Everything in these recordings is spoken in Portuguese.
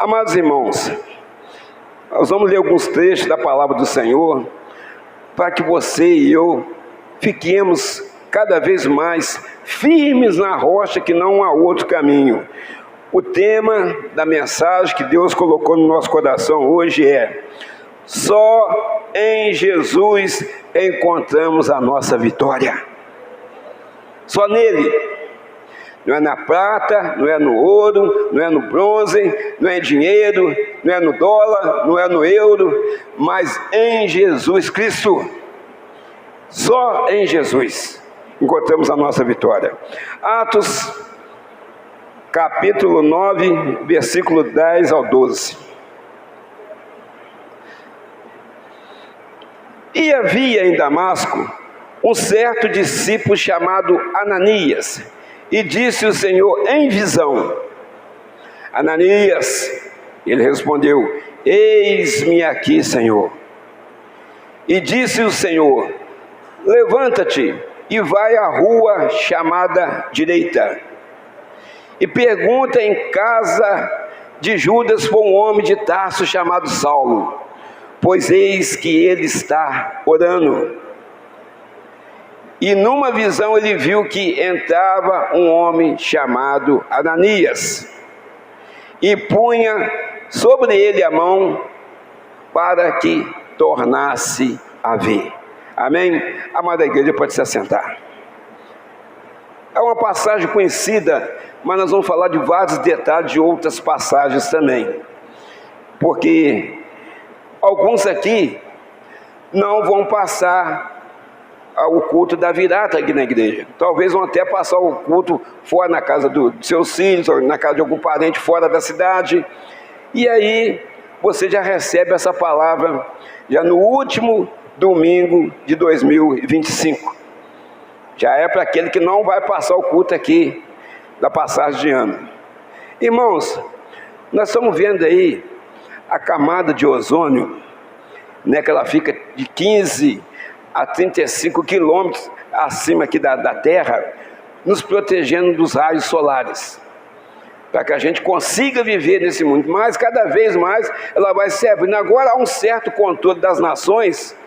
Amados irmãos, nós vamos ler alguns trechos da palavra do Senhor, para que você e eu fiquemos cada vez mais firmes na rocha, que não há outro caminho. O tema da mensagem que Deus colocou no nosso coração hoje é: só em Jesus encontramos a nossa vitória. Só nele. Não é na prata, não é no ouro, não é no bronze, não é em dinheiro, não é no dólar, não é no euro, mas em Jesus Cristo. Só em Jesus encontramos a nossa vitória. Atos, capítulo 9, versículo 10 ao 12. E havia em Damasco um certo discípulo chamado Ananias, e disse o Senhor em visão: Ananias. Ele respondeu: eis-me aqui, Senhor. E disse o Senhor: levanta-te e vai à rua chamada Direita, e pergunta em casa de Judas por um homem de Tarso chamado Saulo, pois eis que ele está orando. E numa visão ele viu que entrava um homem chamado Ananias, e punha sobre ele a mão para que tornasse a ver. Amém? Amada igreja, pode se assentar. É uma passagem conhecida, mas nós vamos falar de vários detalhes de outras passagens também, porque alguns aqui não vão passar o culto da virada aqui na igreja. Talvez vão até passar o culto fora, na casa dos seus filhos, ou na casa de algum parente fora da cidade. E aí você já recebe essa palavra já no último domingo de 2025. Já é para aquele que não vai passar o culto aqui da passagem de ano. Irmãos, nós estamos vendo aí a camada de ozônio, né, que ela fica de 15 a 35 quilômetros acima aqui da Terra, nos protegendo dos raios solares, para que a gente consiga viver nesse mundo. Mas cada vez mais ela vai se abrindo. Agora há um certo controle das nações,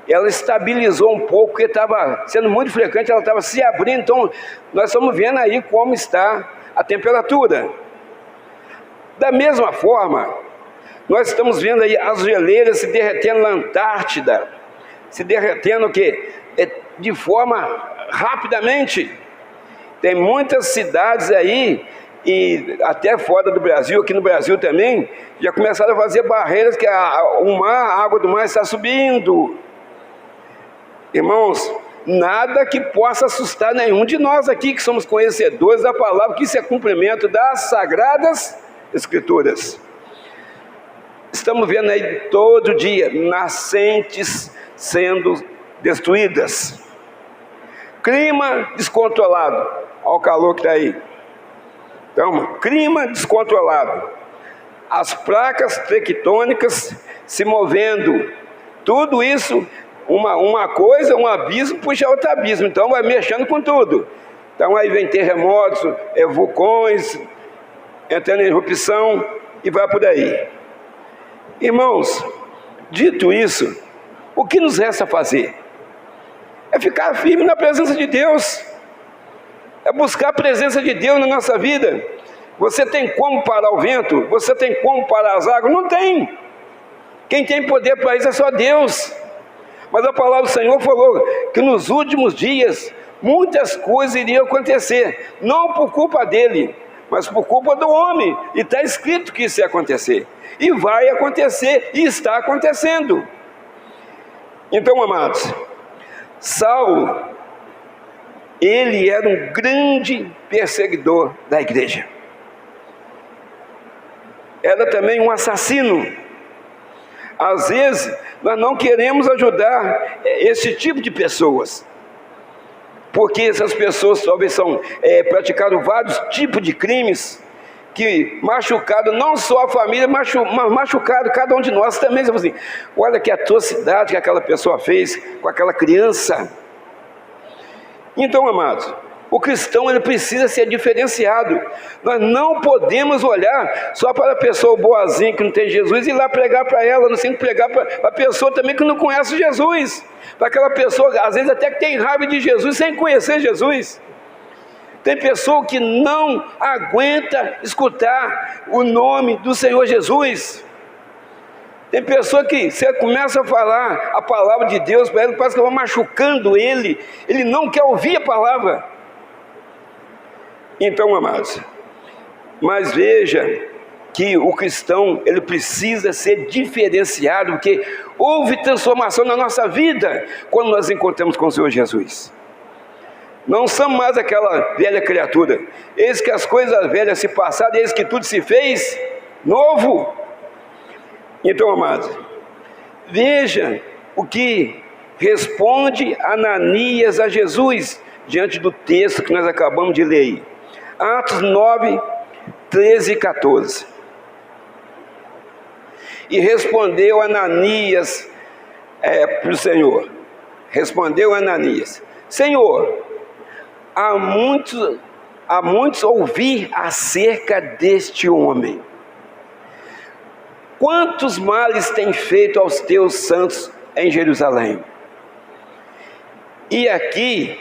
ela estabilizou um pouco, porque estava sendo muito frequente, ela estava se abrindo. Então nós estamos vendo aí como está a temperatura. Da mesma forma, nós estamos vendo aí as geleiras se derretendo na Antártida, se derretendo o quê? De forma rapidamente. Tem muitas cidades aí, e até fora do Brasil, aqui no Brasil também, já começaram a fazer barreiras, que a água do mar está subindo. Irmãos, nada que possa assustar nenhum de nós aqui, que somos conhecedores da palavra, que isso é cumprimento das Sagradas Escrituras. Estamos vendo aí todo dia nascentes sendo destruídas, clima descontrolado, olha o calor que está aí. Então, clima descontrolado, as placas tectônicas se movendo, tudo isso, uma coisa, um abismo puxa outro abismo, então vai mexendo com tudo. Então aí vem terremotos, vulcões entrando em erupção e vai por aí. Irmãos, dito isso, o que nos resta fazer? É ficar firme na presença de Deus, é buscar a presença de Deus na nossa vida. Você tem como parar o vento? Você tem como parar as águas? Não tem. Quem tem poder para isso é só Deus. Mas a palavra do Senhor falou que nos últimos dias muitas coisas iriam acontecer, não por culpa dele, mas por culpa do homem. E está escrito que isso ia acontecer, e vai acontecer, e está acontecendo. Então, amados, Saulo, ele era um grande perseguidor da igreja. Era também um assassino. Às vezes, nós não queremos ajudar esse tipo de pessoas, porque essas pessoas talvez praticaram vários tipos de crimes, que machucaram não só a família, mas machucaram cada um de nós também. Você fala assim: olha que atrocidade que aquela pessoa fez com aquela criança. Então, amados, O cristão, ele precisa ser diferenciado. Nós não podemos olhar só para a pessoa boazinha que não tem Jesus e ir lá pregar para ela. Nós temos que pregar para a pessoa também que não conhece Jesus. Para aquela pessoa, às vezes até que tem raiva de Jesus sem conhecer Jesus. Tem pessoa que não aguenta escutar o nome do Senhor Jesus. Tem pessoa que você começa a falar a palavra de Deus para ele, parece que vai machucando ele. Ele não quer ouvir a palavra. Então, amados, mas veja que o cristão, ele precisa ser diferenciado, porque houve transformação na nossa vida quando nós encontramos com o Senhor Jesus. Não somos mais aquela velha criatura. Eis que as coisas velhas se passaram, eis que tudo se fez novo. Então, amados, veja o que responde Ananias a Jesus, diante do texto que nós acabamos de ler aí. Atos 9, 13 e 14. E respondeu Ananias para o Senhor. Respondeu Ananias: Senhor, há muitos ouvir acerca deste homem. Quantos males tem feito aos teus santos em Jerusalém? E aqui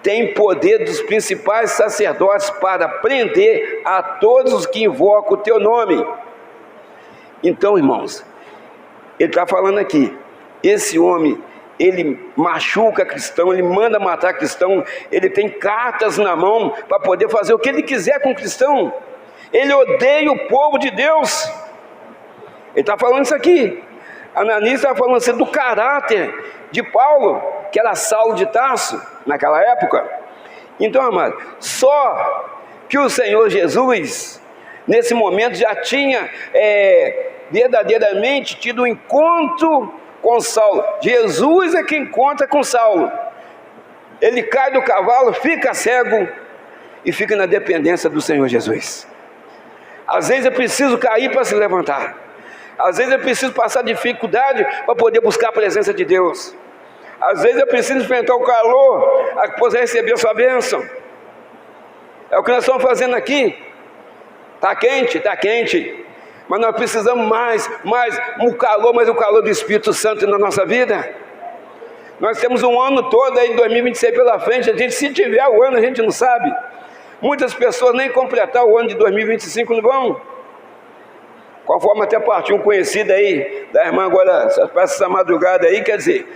tem poder dos principais sacerdotes para prender a todos os que invocam o teu nome. Então, irmãos, ele está falando aqui, esse homem, ele machuca cristão, ele manda matar cristão, ele tem cartas na mão para poder fazer o que ele quiser com o cristão. Ele odeia o povo de Deus. Ele está falando isso aqui. Ananias está falando assim do caráter de Paulo, que era Saulo de Tarso, naquela época. Então, amado, só que o Senhor Jesus, nesse momento, já tinha verdadeiramente tido um encontro com Saulo. Jesus é quem encontra com Saulo. Ele cai do cavalo, fica cego e fica na dependência do Senhor Jesus. Às vezes é preciso cair para se levantar. Às vezes é preciso passar dificuldade para poder buscar a presença de Deus. Às vezes é preciso enfrentar o calor para poder receber a sua bênção. É o que nós estamos fazendo aqui. Está quente. Mas nós precisamos mais o calor do Espírito Santo na nossa vida. Nós temos um ano todo aí, 2026 pela frente. Se tiver o ano, a gente não sabe. Muitas pessoas nem completar o ano de 2025 não vão. Conforme até partiu um conhecido aí, da irmã agora, essa madrugada aí, quer dizer,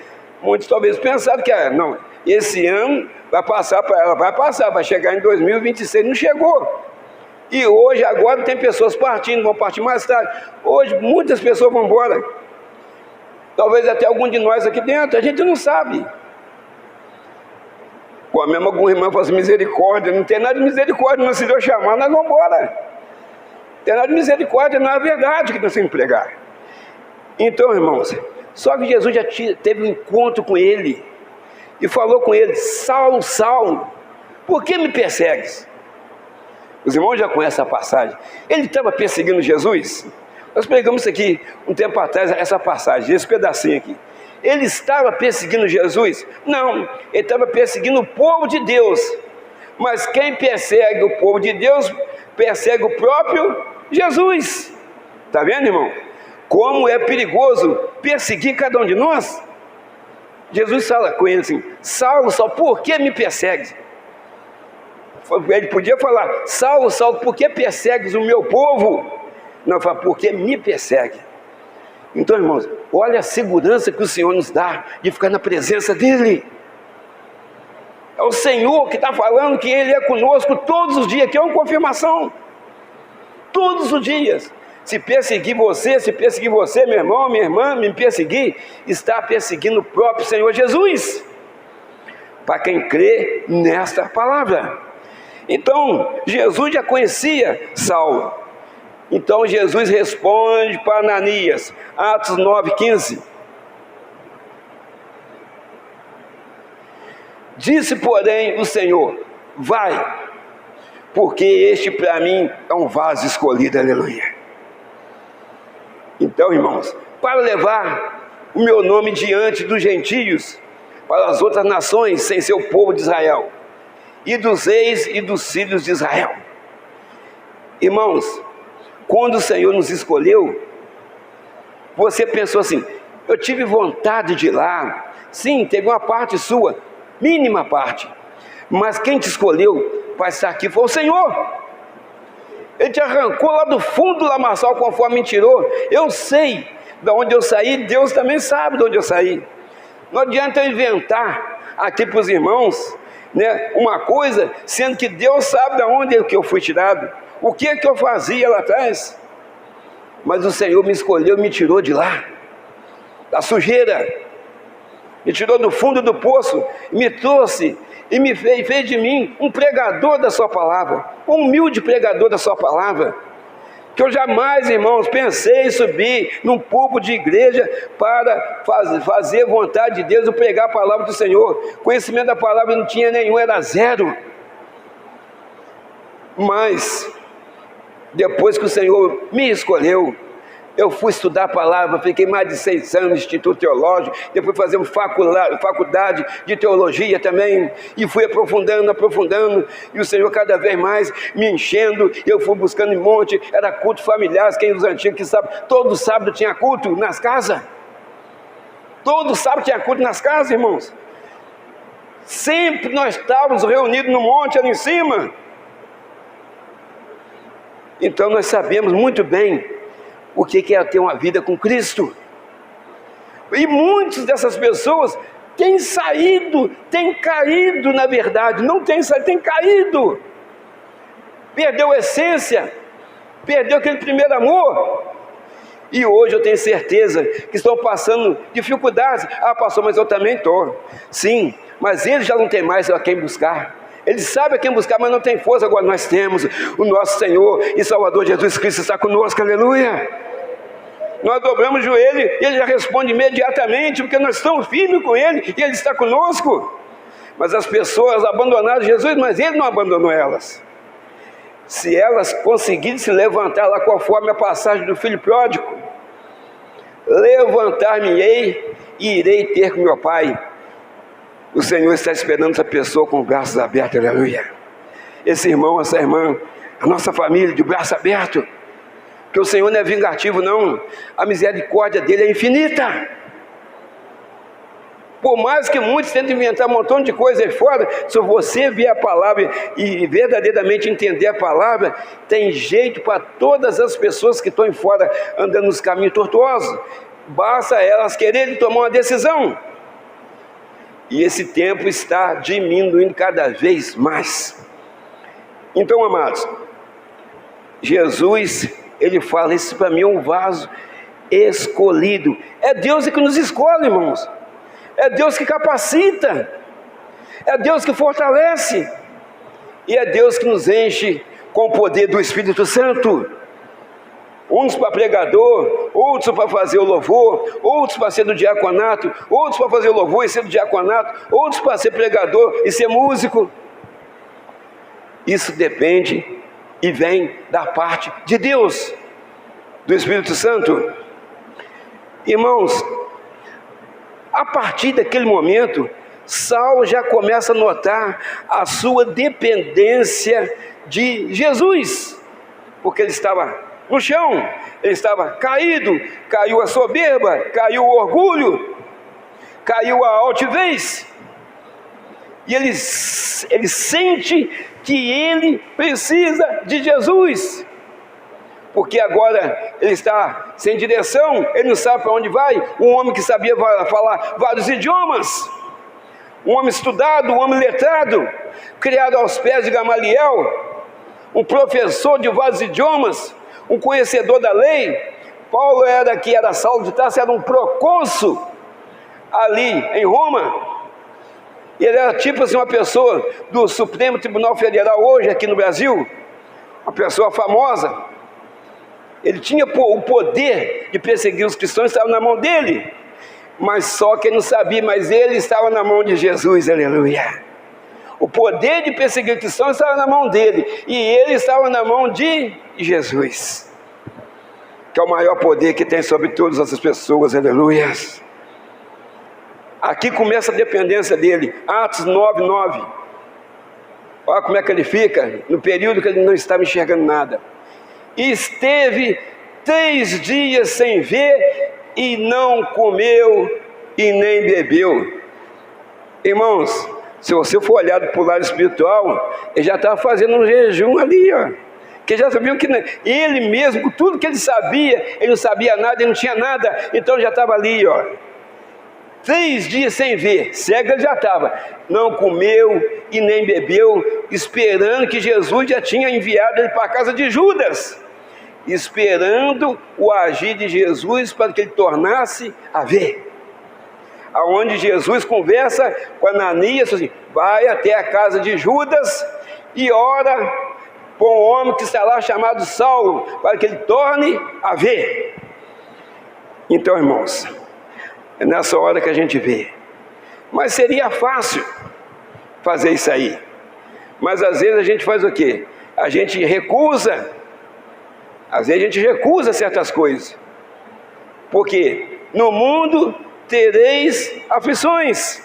muitos talvez pensaram que, não, esse ano vai passar para ela, vai chegar em 2026, não chegou. E hoje, agora tem pessoas partindo, vão partir mais tarde. Hoje, muitas pessoas vão embora. Talvez até algum de nós aqui dentro, a gente não sabe. Pô, mesmo algum irmão fala assim, misericórdia, não tem nada de misericórdia, não se deu chamar, nós vamos embora. Tem nada de misericórdia, não é verdade que nós temos que pregar. Então, irmãos, só que Jesus já teve um encontro com ele e falou com ele: Saulo, Saulo, por que me persegues? Os irmãos já conhecem a passagem. Ele estava perseguindo Jesus. Nós pregamos isso aqui um tempo atrás, essa passagem, esse pedacinho aqui. Ele estava perseguindo Jesus? Não, ele estava perseguindo o povo de Deus. Mas quem persegue o povo de Deus, persegue o próprio Jesus. Está vendo, irmão? Como é perigoso perseguir cada um de nós. Jesus fala com ele assim: Saulo, Saulo, por que me persegues? Ele podia falar: Saulo, Saulo, por que persegues o meu povo? Não, fala: porque me persegue. Então, irmãos, olha a segurança que o Senhor nos dá de ficar na presença dEle. É o Senhor que está falando que Ele é conosco todos os dias, que é uma confirmação. Todos os dias. Se perseguir você, meu irmão, minha irmã, me perseguir, está perseguindo o próprio Senhor Jesus. Para quem crê nesta palavra. Então, Jesus já conhecia Saulo. Então, Jesus responde para Ananias, Atos 9:15. Disse, porém, o Senhor: vai, porque este para mim é um vaso escolhido, aleluia. Então, irmãos, para levar o meu nome diante dos gentios, para as outras nações, sem ser o povo de Israel. e dos reis e dos filhos de Israel. Irmãos, quando o Senhor nos escolheu, você pensou assim: eu tive vontade de ir lá. Sim, teve uma parte sua, mínima parte, mas quem te escolheu para estar aqui foi o Senhor. Ele te arrancou lá do fundo do lamaçal conforme me tirou. Eu sei de onde eu saí, Deus também sabe de onde eu saí. Não adianta eu inventar aqui para os irmãos, né, uma coisa, sendo que Deus sabe de onde que eu fui tirado, o que é que eu fazia lá atrás. Mas o Senhor me escolheu, me tirou de lá, da sujeira, me tirou do fundo do poço, me trouxe e me fez de mim um pregador da sua palavra, um humilde pregador da sua palavra. Que eu jamais, irmãos, pensei em subir num púlpito de igreja para fazer vontade de Deus, ou pregar a palavra do Senhor. Conhecimento da palavra não tinha nenhum, era zero. Mas depois que o Senhor me escolheu, eu fui estudar a palavra, fiquei mais de 6 anos no Instituto Teológico, depois fazer uma faculdade de teologia também, e fui aprofundando, e o Senhor cada vez mais me enchendo. Eu fui buscando em monte, era culto familiar, quem dos antigos que sabe, todo sábado tinha culto nas casas, todo sábado tinha culto nas casas, irmãos, sempre nós estávamos reunidos no monte ali em cima. Então nós sabemos muito bem o que é ter uma vida com Cristo. E muitas dessas pessoas têm saído, têm caído, na verdade, não têm saído, têm caído. Perdeu a essência, perdeu aquele primeiro amor. E hoje eu tenho certeza que estão passando dificuldades. Ah, pastor, mas eu também estou. Sim, mas eles já não têm mais a quem buscar. Eles sabem a quem buscar, mas não tem força. Agora nós temos o nosso Senhor e Salvador Jesus Cristo está conosco, aleluia. Nós dobramos o joelho e Ele já responde imediatamente, porque nós estamos firmes com Ele e Ele está conosco. Mas as pessoas abandonaram Jesus, mas Ele não abandonou elas. Se elas conseguirem se levantar lá conforme a passagem do filho pródigo, levantar-me-ei e irei ter com meu Pai. O Senhor está esperando essa pessoa com os braços abertos, aleluia. Esse irmão, essa irmã, a nossa família de braço aberto, porque o Senhor não é vingativo não, a misericórdia dele é infinita. Por mais que muitos tentem inventar um montão de coisa aí fora, se você ver a palavra e verdadeiramente entender a palavra, tem jeito para todas as pessoas que estão aí fora andando nos caminhos tortuosos. Basta elas quererem tomar uma decisão. E esse tempo está diminuindo cada vez mais. Então, amados, Jesus, Ele fala, isso para mim é um vaso escolhido. É Deus que nos escolhe, irmãos. É Deus que capacita. É Deus que fortalece. E é Deus que nos enche com o poder do Espírito Santo. Uns para pregador, outros para fazer o louvor, outros para ser do diaconato, outros para fazer o louvor e ser do diaconato, outros para ser pregador e ser músico. Isso depende e vem da parte de Deus, do Espírito Santo. Irmãos, a partir daquele momento, Saulo já começa a notar a sua dependência de Jesus, porque ele estava no chão, ele estava caído, caiu a soberba, caiu o orgulho, caiu a altivez, e ele sente que ele precisa de Jesus, porque agora ele está sem direção, ele não sabe para onde vai. Um homem que sabia falar vários idiomas, um homem estudado, um homem letrado, criado aos pés de Gamaliel, um professor de vários idiomas, um conhecedor da lei. Paulo era Saulo de Tarso, era um procônsul ali em Roma. Ele era tipo assim, uma pessoa do Supremo Tribunal Federal hoje aqui no Brasil, uma pessoa famosa. Ele tinha o poder de perseguir os cristãos, estava na mão dele, mas só que ele não sabia, mas ele estava na mão de Jesus, aleluia. O poder de perseguir cristãos estava na mão dele, e ele estava na mão de Jesus, que é o maior poder que tem sobre todas essas pessoas, aleluia. Aqui começa a dependência dele. Atos 9:9. Olha como é que ele fica no período que ele não estava enxergando nada. E esteve 3 dias sem ver e não comeu e nem bebeu. Irmãos, se você for olhar para o lado espiritual, ele já estava fazendo um jejum ali, ó. Que já sabiam que ele mesmo, com tudo que ele sabia, ele não sabia nada, ele não tinha nada, então já estava ali, ó. 3 dias sem ver, cego ele já estava, não comeu e nem bebeu, esperando que Jesus já tinha enviado ele para a casa de Judas, esperando o agir de Jesus para que ele tornasse a ver. Aonde Jesus conversa com Ananias, assim, vai até a casa de Judas e ora para um homem que está lá chamado Saulo, para que ele torne a ver. Então, irmãos, é nessa hora que a gente vê. Mas seria fácil fazer isso aí. Mas às vezes a gente faz o quê? A gente recusa. Às vezes a gente recusa certas coisas. Porque no mundo tereis aflições.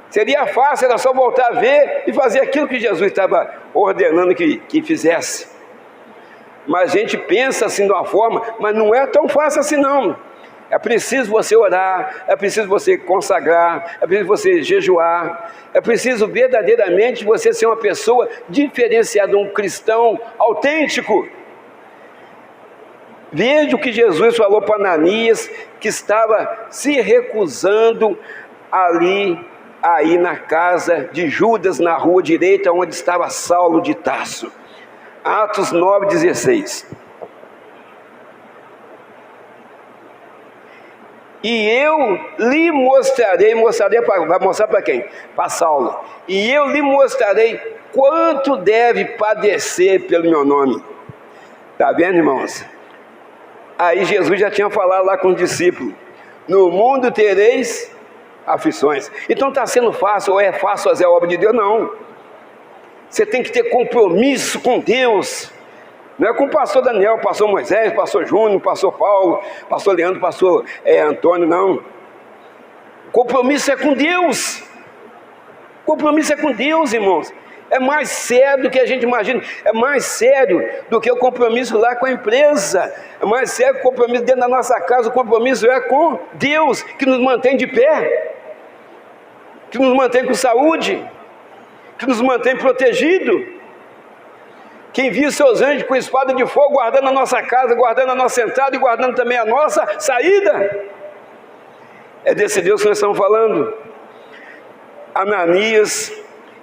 Seria fácil, era só voltar a ver e fazer aquilo que Jesus estava ordenando que fizesse. Mas a gente pensa assim de uma forma, mas não é tão fácil assim não. É preciso você orar, é preciso você consagrar, é preciso você jejuar, é preciso verdadeiramente você ser uma pessoa diferenciada, um cristão autêntico. Veja o que Jesus falou para Ananias, que estava se recusando aí na casa de Judas, na rua direita, onde estava Saulo de Tarso. Atos 9,16. E eu lhe mostrarei, vai mostrar para quem? Para Saulo. E eu lhe mostrarei quanto deve padecer pelo meu nome. Está vendo, irmãos? Aí Jesus já tinha falado lá com os discípulos: no mundo tereis aflições. Então está sendo fácil, ou é fácil fazer a obra de Deus? Não. Você tem que ter compromisso com Deus. Não é com o pastor Daniel, pastor Moisés, pastor Júnior, pastor Paulo, pastor Leandro, pastor Antônio, não. Compromisso é com Deus. Compromisso é com Deus, irmãos. É mais sério do que a gente imagina. É mais sério do que o compromisso lá com a empresa. É mais sério que o compromisso dentro da nossa casa. O compromisso é com Deus, que nos mantém de pé, que nos mantém com saúde, que nos mantém protegido. Que envia seus anjos com espada de fogo, guardando a nossa casa, guardando a nossa entrada e guardando também a nossa saída. É desse Deus que nós estamos falando. Ananias,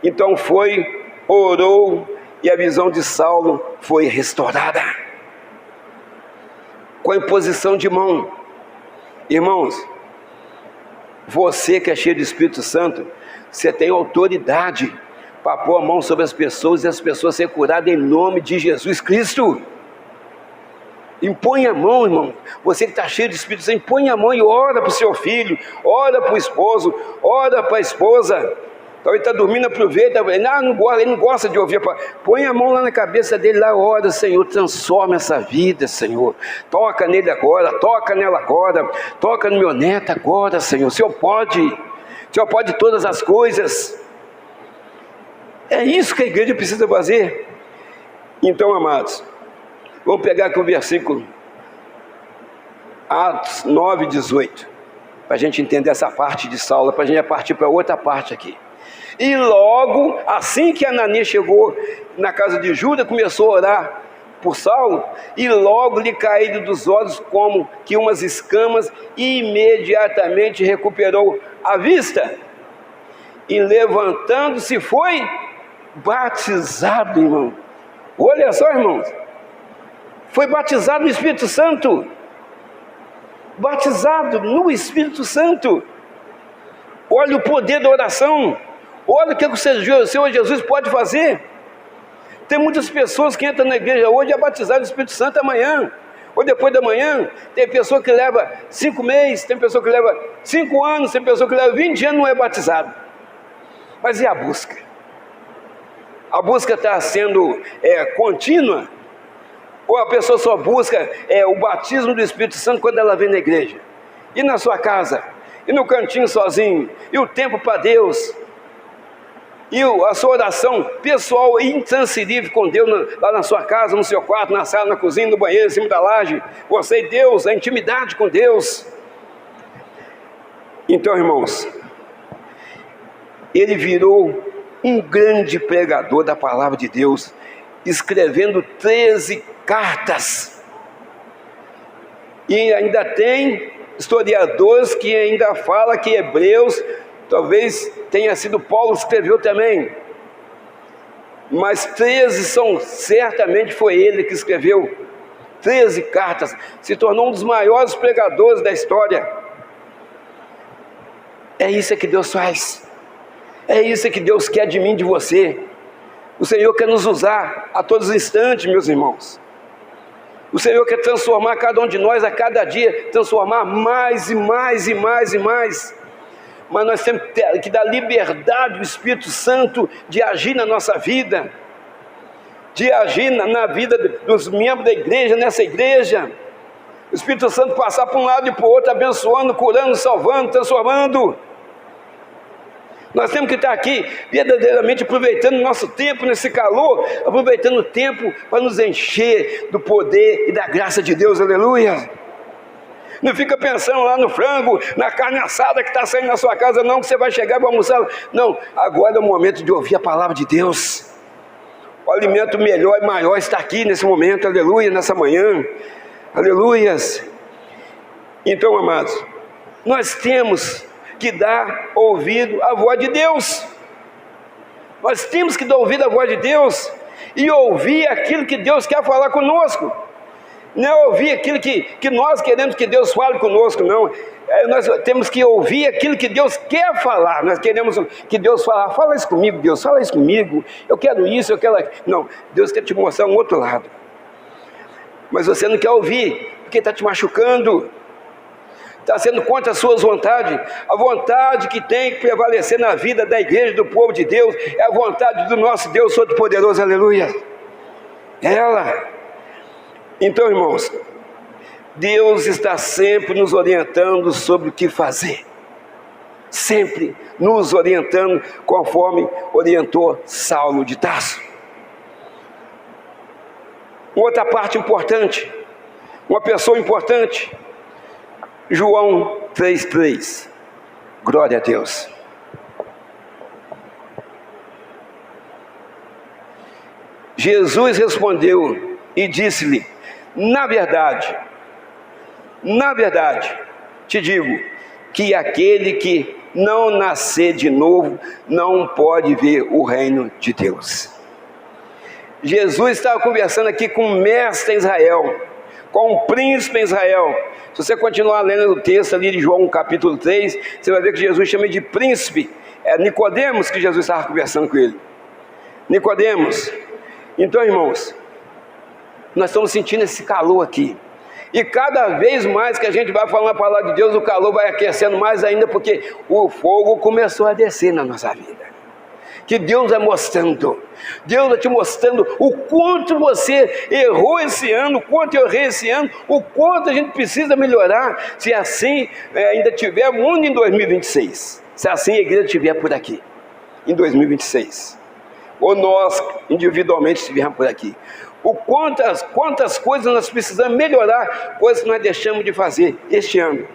então foi, orou, e a visão de Saulo foi restaurada. Com a imposição de mão. Irmãos, você que é cheio do Espírito Santo, você tem autoridade para pôr a mão sobre as pessoas e as pessoas serem curadas em nome de Jesus Cristo. Impõe a mão, irmão. Você que está cheio de Espírito Santo, impõe a mão e ora para o seu filho, ora para o esposo, ora para a esposa. Então ele está dormindo, aproveita, ele não gosta de ouvir. Põe a mão lá na cabeça dele, lá, ora: Senhor, transforma essa vida, Senhor. Toca nele agora, toca nela agora, toca no meu neto agora, Senhor. O Senhor pode todas as coisas. É isso que a igreja precisa fazer. Então, amados, vamos pegar aqui o versículo Atos 9,18, para a gente entender essa parte de Saulo, para a gente partir para outra parte aqui. E logo, assim que Ananias chegou na casa de Judas, começou a orar por Saulo, e logo lhe caíram dos olhos como que umas escamas, e imediatamente recuperou a vista, e levantando-se foi batizado, irmão. Olha só, irmãos, foi batizado no Espírito Santo. Batizado no Espírito Santo. Olha o poder da oração. Olha o que o Senhor Jesus pode fazer. Tem muitas pessoas que entram na igreja hoje a batizar no Espírito Santo amanhã, ou depois da manhã. Tem pessoa que leva 5 meses, tem pessoa que leva 5 anos, tem pessoa que leva 20 anos, não é batizado. Mas e a busca? A busca está sendo contínua? Ou a pessoa só busca o batismo do Espírito Santo quando ela vem na igreja? E na sua casa? E no cantinho sozinho? E o tempo para Deus? E a sua oração pessoal e intransferível com Deus, lá na sua casa, no seu quarto, na sala, na cozinha, no banheiro, em cima da laje. Você e Deus, a intimidade com Deus. Então, irmãos, ele virou um grande pregador da palavra de Deus, escrevendo 13 cartas. E ainda tem historiadores que ainda falam que Hebreus, talvez tenha sido Paulo que escreveu também. Mas 13 certamente foi ele que escreveu. 13 cartas. Se tornou um dos maiores pregadores da história. É isso que Deus faz. É isso que Deus quer de mim, de você. O Senhor quer nos usar a todos os instantes, meus irmãos. O Senhor quer transformar cada um de nós a cada dia, transformar mais e mais e mais e mais. Mas nós temos que dar liberdade ao Espírito Santo de agir na nossa vida, de agir na vida dos membros da igreja, nessa igreja. O Espírito Santo passar para um lado e para o outro, abençoando, curando, salvando, transformando. Nós temos que estar aqui verdadeiramente aproveitando o nosso tempo nesse calor, aproveitando o tempo para nos encher do poder e da graça de Deus, aleluia. Não fica pensando lá no frango, na carne assada que está saindo na sua casa, não, que você vai chegar e vai almoçar. Não, agora é o momento de ouvir a palavra de Deus. O alimento melhor e maior está aqui nesse momento, aleluia, nessa manhã, aleluias. Então, amados, nós temos que dar ouvido à voz de Deus. Nós temos que dar ouvido à voz de Deus e ouvir aquilo que Deus quer falar conosco. Não é ouvir aquilo que nós queremos que Deus fale conosco, não. Nós temos que ouvir aquilo que Deus quer falar. Nós queremos que Deus fale, fala isso comigo, Deus, fala isso comigo. Eu quero isso, eu quero aquilo. Não, Deus quer te mostrar um outro lado. Mas você não quer ouvir, porque está te machucando. Está sendo contra as suas vontades. A vontade que tem que prevalecer na vida da igreja, do povo de Deus, é a vontade do nosso Deus Todo-Poderoso, aleluia. Ela. Então, irmãos, Deus está sempre nos orientando sobre o que fazer. Sempre nos orientando conforme orientou Saulo de Tarso. Outra parte importante, uma pessoa importante, João 3,3, glória a Deus. Jesus respondeu e disse-lhe: na verdade, te digo, que aquele que não nascer de novo, não pode ver o reino de Deus. Jesus estava conversando aqui com o mestre em Israel, com o príncipe em Israel. Se você continuar lendo o texto ali de João capítulo 3, você vai ver que Jesus chama de príncipe. É Nicodemos que Jesus estava conversando com ele. Nicodemos. Então, irmãos, nós estamos sentindo esse calor aqui. E cada vez mais que a gente vai falando a palavra de Deus, o calor vai aquecendo mais ainda, porque o fogo começou a descer na nossa vida. Que Deus vai mostrando, Deus vai te mostrando o quanto você errou esse ano, o quanto eu errei esse ano, o quanto a gente precisa melhorar, se assim ainda tiver mundo em 2026, se assim a igreja estiver por aqui, em 2026, ou nós individualmente estivermos por aqui. Quantas coisas nós precisamos melhorar, coisas que nós deixamos de fazer este ano.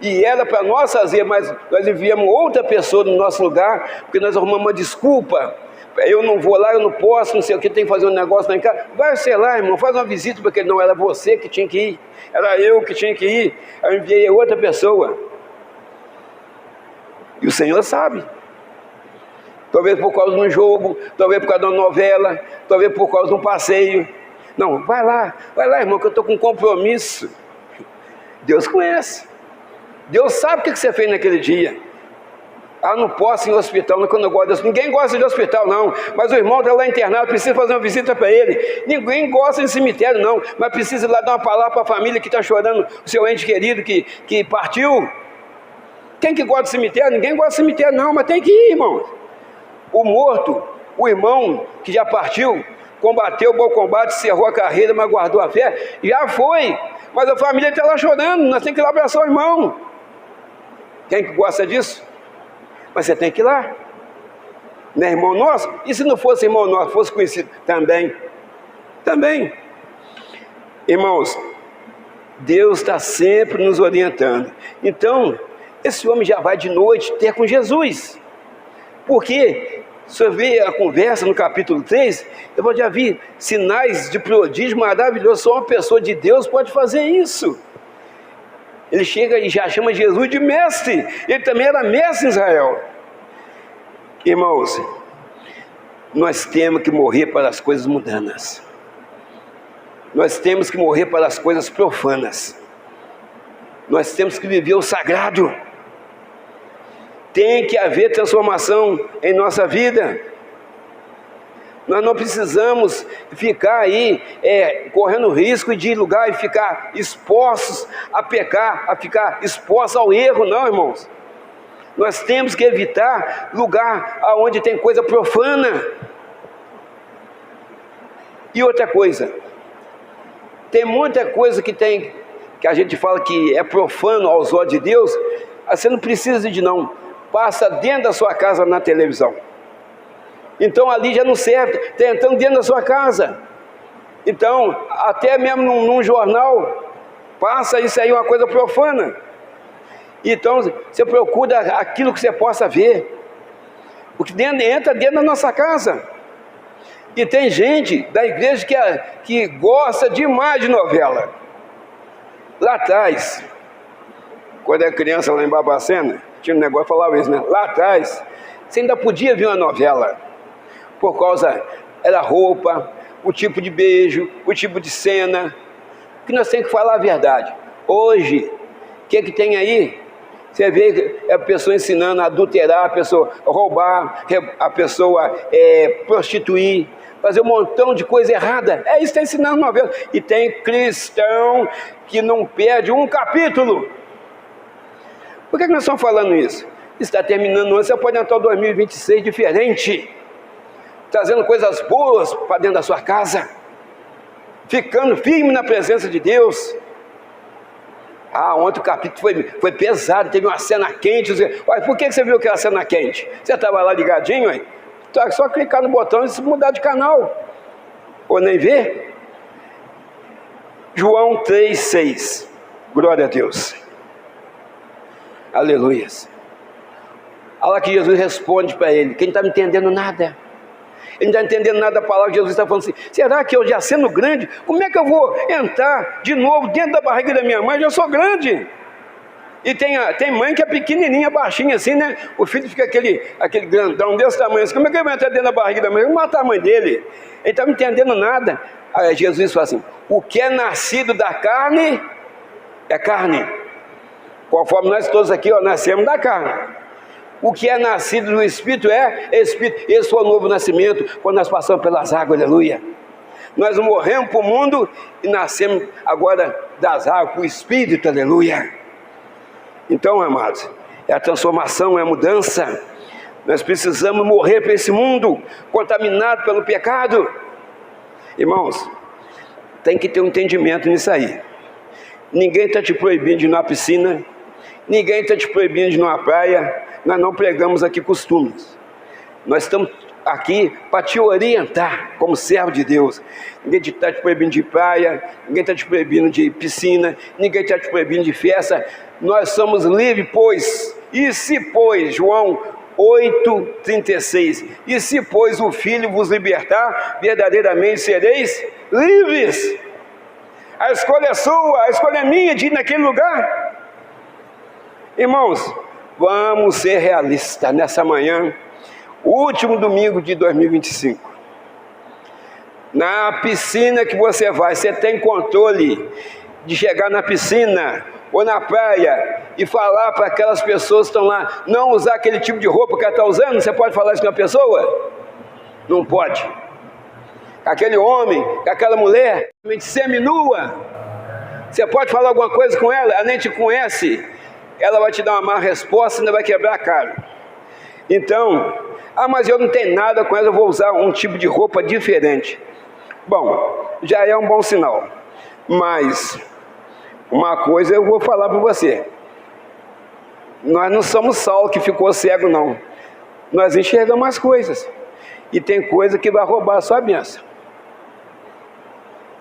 E era para nós fazer, mas nós enviamos outra pessoa no nosso lugar, porque nós arrumamos uma desculpa. Eu não vou lá, eu não posso, não sei o que, tem que fazer um negócio lá em casa. Vai, sei lá, irmão, faz uma visita, porque não era você que tinha que ir, era eu que tinha que ir. Eu enviei outra pessoa. E o Senhor sabe. Talvez por causa de um jogo, talvez por causa de uma novela, talvez por causa de um passeio. Não, vai lá, irmão, que eu estou com compromisso. Deus conhece. Deus sabe o que você fez naquele dia. Ah, não posso ir no hospital, quando eu gosto de hospital. Ninguém gosta de hospital, não. Mas o irmão está lá internado, precisa fazer uma visita para ele. Ninguém gosta de cemitério, não. Mas precisa ir lá dar uma palavra para a família que está chorando, o seu ente querido que partiu. Quem que gosta de cemitério? Ninguém gosta de cemitério, não. Mas tem que ir, irmão. O morto, o irmão que já partiu, combateu o bom combate, cerrou a carreira, mas guardou a fé, já foi. Mas a família está lá chorando, nós temos que ir lá abraçar o irmão. Quem que gosta disso? Mas você tem que ir lá. Não é irmão nosso? E se não fosse irmão nosso, fosse conhecido? Também. Irmãos, Deus está sempre nos orientando. Então, esse homem já vai de noite ter com Jesus. Porque, se eu ver a conversa no capítulo 3, eu já vi sinais de prodígio maravilhoso. Só uma pessoa de Deus pode fazer isso. Ele chega e já chama Jesus de mestre. Ele também era mestre em Israel. Irmãos, nós temos que morrer para as coisas mundanas. Nós temos que morrer para as coisas profanas. Nós temos que viver o sagrado. Tem que haver transformação em nossa vida. Nós não precisamos ficar aí correndo risco de ir lugar e ficar expostos a pecar, a ficar expostos ao erro, não, irmãos. Nós temos que evitar lugar onde tem coisa profana. E outra coisa, tem muita coisa que a gente fala que é profano aos olhos de Deus. Você não precisa de não. Passa dentro da sua casa na televisão. Então ali já não serve, está entrando dentro da sua casa. Então, até mesmo num jornal, passa isso aí, uma coisa profana. Então, você procura aquilo que você possa ver. O que entra dentro da nossa casa. E tem gente da igreja que gosta demais de novela. Lá atrás, quando era criança lá em Barbacena, tinha um negócio que falava isso, né? Lá atrás, você ainda podia ver uma novela. Por causa, era roupa, o tipo de beijo, o tipo de cena. Que nós temos que falar a verdade. Hoje, o que tem aí? Você vê a pessoa ensinando a adulterar, a pessoa roubar, a pessoa prostituir, fazer um montão de coisa errada. É isso que está ensinando novela. E tem cristão que não perde um capítulo. Por que nós estamos falando isso? Está terminando, você pode entrar em 2026 diferente, trazendo coisas boas para dentro da sua casa, ficando firme na presença de Deus. Ontem o capítulo foi pesado, teve uma cena quente. Olha, por que você viu aquela cena quente? Você estava lá ligadinho, hein? É só clicar no botão e se mudar de canal, ou nem ver. João 3,6, glória a Deus, aleluias. Olha lá que Jesus responde para ele, que ele não está entendendo nada. Ele não está entendendo nada da palavra. Jesus está falando assim: será que eu já sendo grande, como é que eu vou entrar de novo dentro da barriga da minha mãe? Eu já sou grande. E tem mãe que é pequenininha, baixinha assim, né? O filho fica aquele grandão desse tamanho assim. Como é que ele vai entrar dentro da barriga da mãe? Eu vou matar a mãe dele. Ele não está entendendo nada. Aí Jesus fala assim: o que é nascido da carne é carne. Conforme nós todos aqui nascemos da carne. O que é nascido do Espírito é Espírito. Esse foi o novo nascimento, quando nós passamos pelas águas, aleluia. Nós morremos para o mundo e nascemos agora das águas para o Espírito, aleluia. Então, amados, é a transformação, é a mudança. Nós precisamos morrer para esse mundo contaminado pelo pecado. Irmãos, tem que ter um entendimento nisso aí. Ninguém está te proibindo de ir na piscina, ninguém está te proibindo de ir numa praia. Nós não pregamos aqui costumes. Nós estamos aqui para te orientar como servo de Deus. Ninguém está te proibindo de praia, ninguém está te proibindo de piscina, ninguém está te proibindo de festa. Nós somos livres, pois, e se pois, João 8,36, e se pois o Filho vos libertar, verdadeiramente sereis livres. A escolha é sua, a escolha é minha de ir naquele lugar. Irmãos, vamos ser realistas nessa manhã, último domingo de 2025. Na piscina que você vai, você tem controle de chegar na piscina ou na praia e falar para aquelas pessoas que estão lá, não usar aquele tipo de roupa que ela está usando? Você pode falar isso com a pessoa? Não pode. Aquele homem, aquela mulher, seminua, você pode falar alguma coisa com ela? Ela nem te conhece. Ela vai te dar uma má resposta e ainda vai quebrar a cara. Então, mas eu não tenho nada com ela, eu vou usar um tipo de roupa diferente. Bom, já é um bom sinal. Mas, uma coisa eu vou falar para você. Nós não somos Saulo que ficou cego, não. nós enxergamos as coisas. E tem coisa que vai roubar a sua bênção.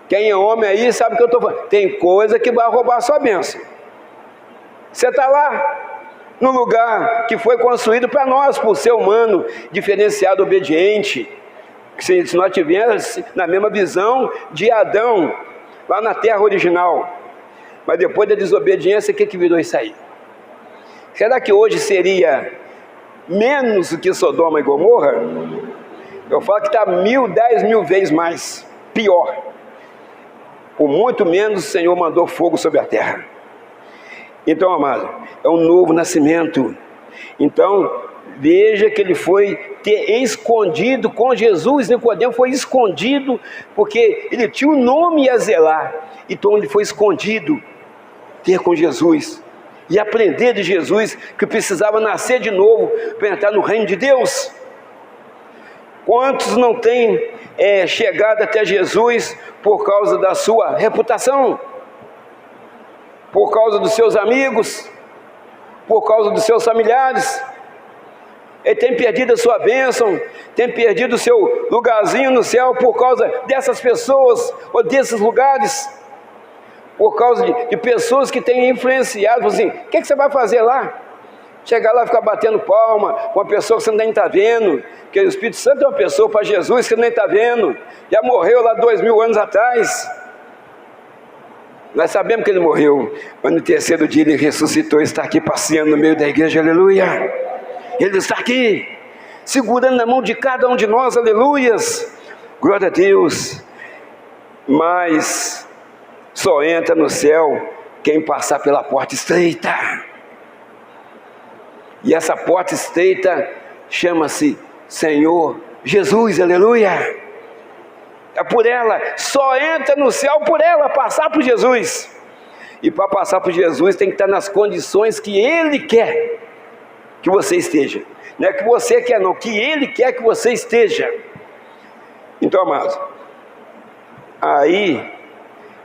Quem é homem aí sabe o que eu estou falando. Tem coisa que vai roubar a sua bênção. Você está lá, no lugar que foi construído para nós, por ser humano, diferenciado, obediente. Se nós tivéssemos na mesma visão de Adão, lá na terra original. Mas depois da desobediência, o que virou isso aí? Será que hoje seria menos do que Sodoma e Gomorra? Eu falo que está 10.000 vezes mais, pior. Por muito menos o Senhor mandou fogo sobre a terra. Então, amado, é um novo nascimento. Então, veja que ele foi ter escondido com Jesus. Nicodemo foi escondido, porque ele tinha um nome a zelar. Então ele foi escondido, ter com Jesus e aprender de Jesus, que precisava nascer de novo para entrar no reino de Deus. Quantos não têm chegado até Jesus por causa da sua reputação, por causa dos seus amigos, por causa dos seus familiares? Ele tem perdido a sua bênção, tem perdido o seu lugarzinho no céu por causa dessas pessoas ou desses lugares, por causa de pessoas que têm influenciado. Assim, o que você vai fazer lá? Chegar lá e ficar batendo palma com uma pessoa que você nem está vendo, porque o Espírito Santo é uma pessoa para Jesus que você nem está vendo, já morreu lá 2000 anos atrás. Nós sabemos que ele morreu, mas no terceiro dia ele ressuscitou, está aqui passeando no meio da igreja, aleluia. Ele está aqui, segurando na mão de cada um de nós, aleluias, glória a Deus. Mas só entra no céu quem passar pela porta estreita. E essa porta estreita chama-se Senhor Jesus, aleluia. É por ela, só entra no céu por ela, passar por Jesus. E para passar por Jesus tem que estar nas condições que Ele quer que você esteja. Não é que você quer não, que Ele quer que você esteja. Então, amados, aí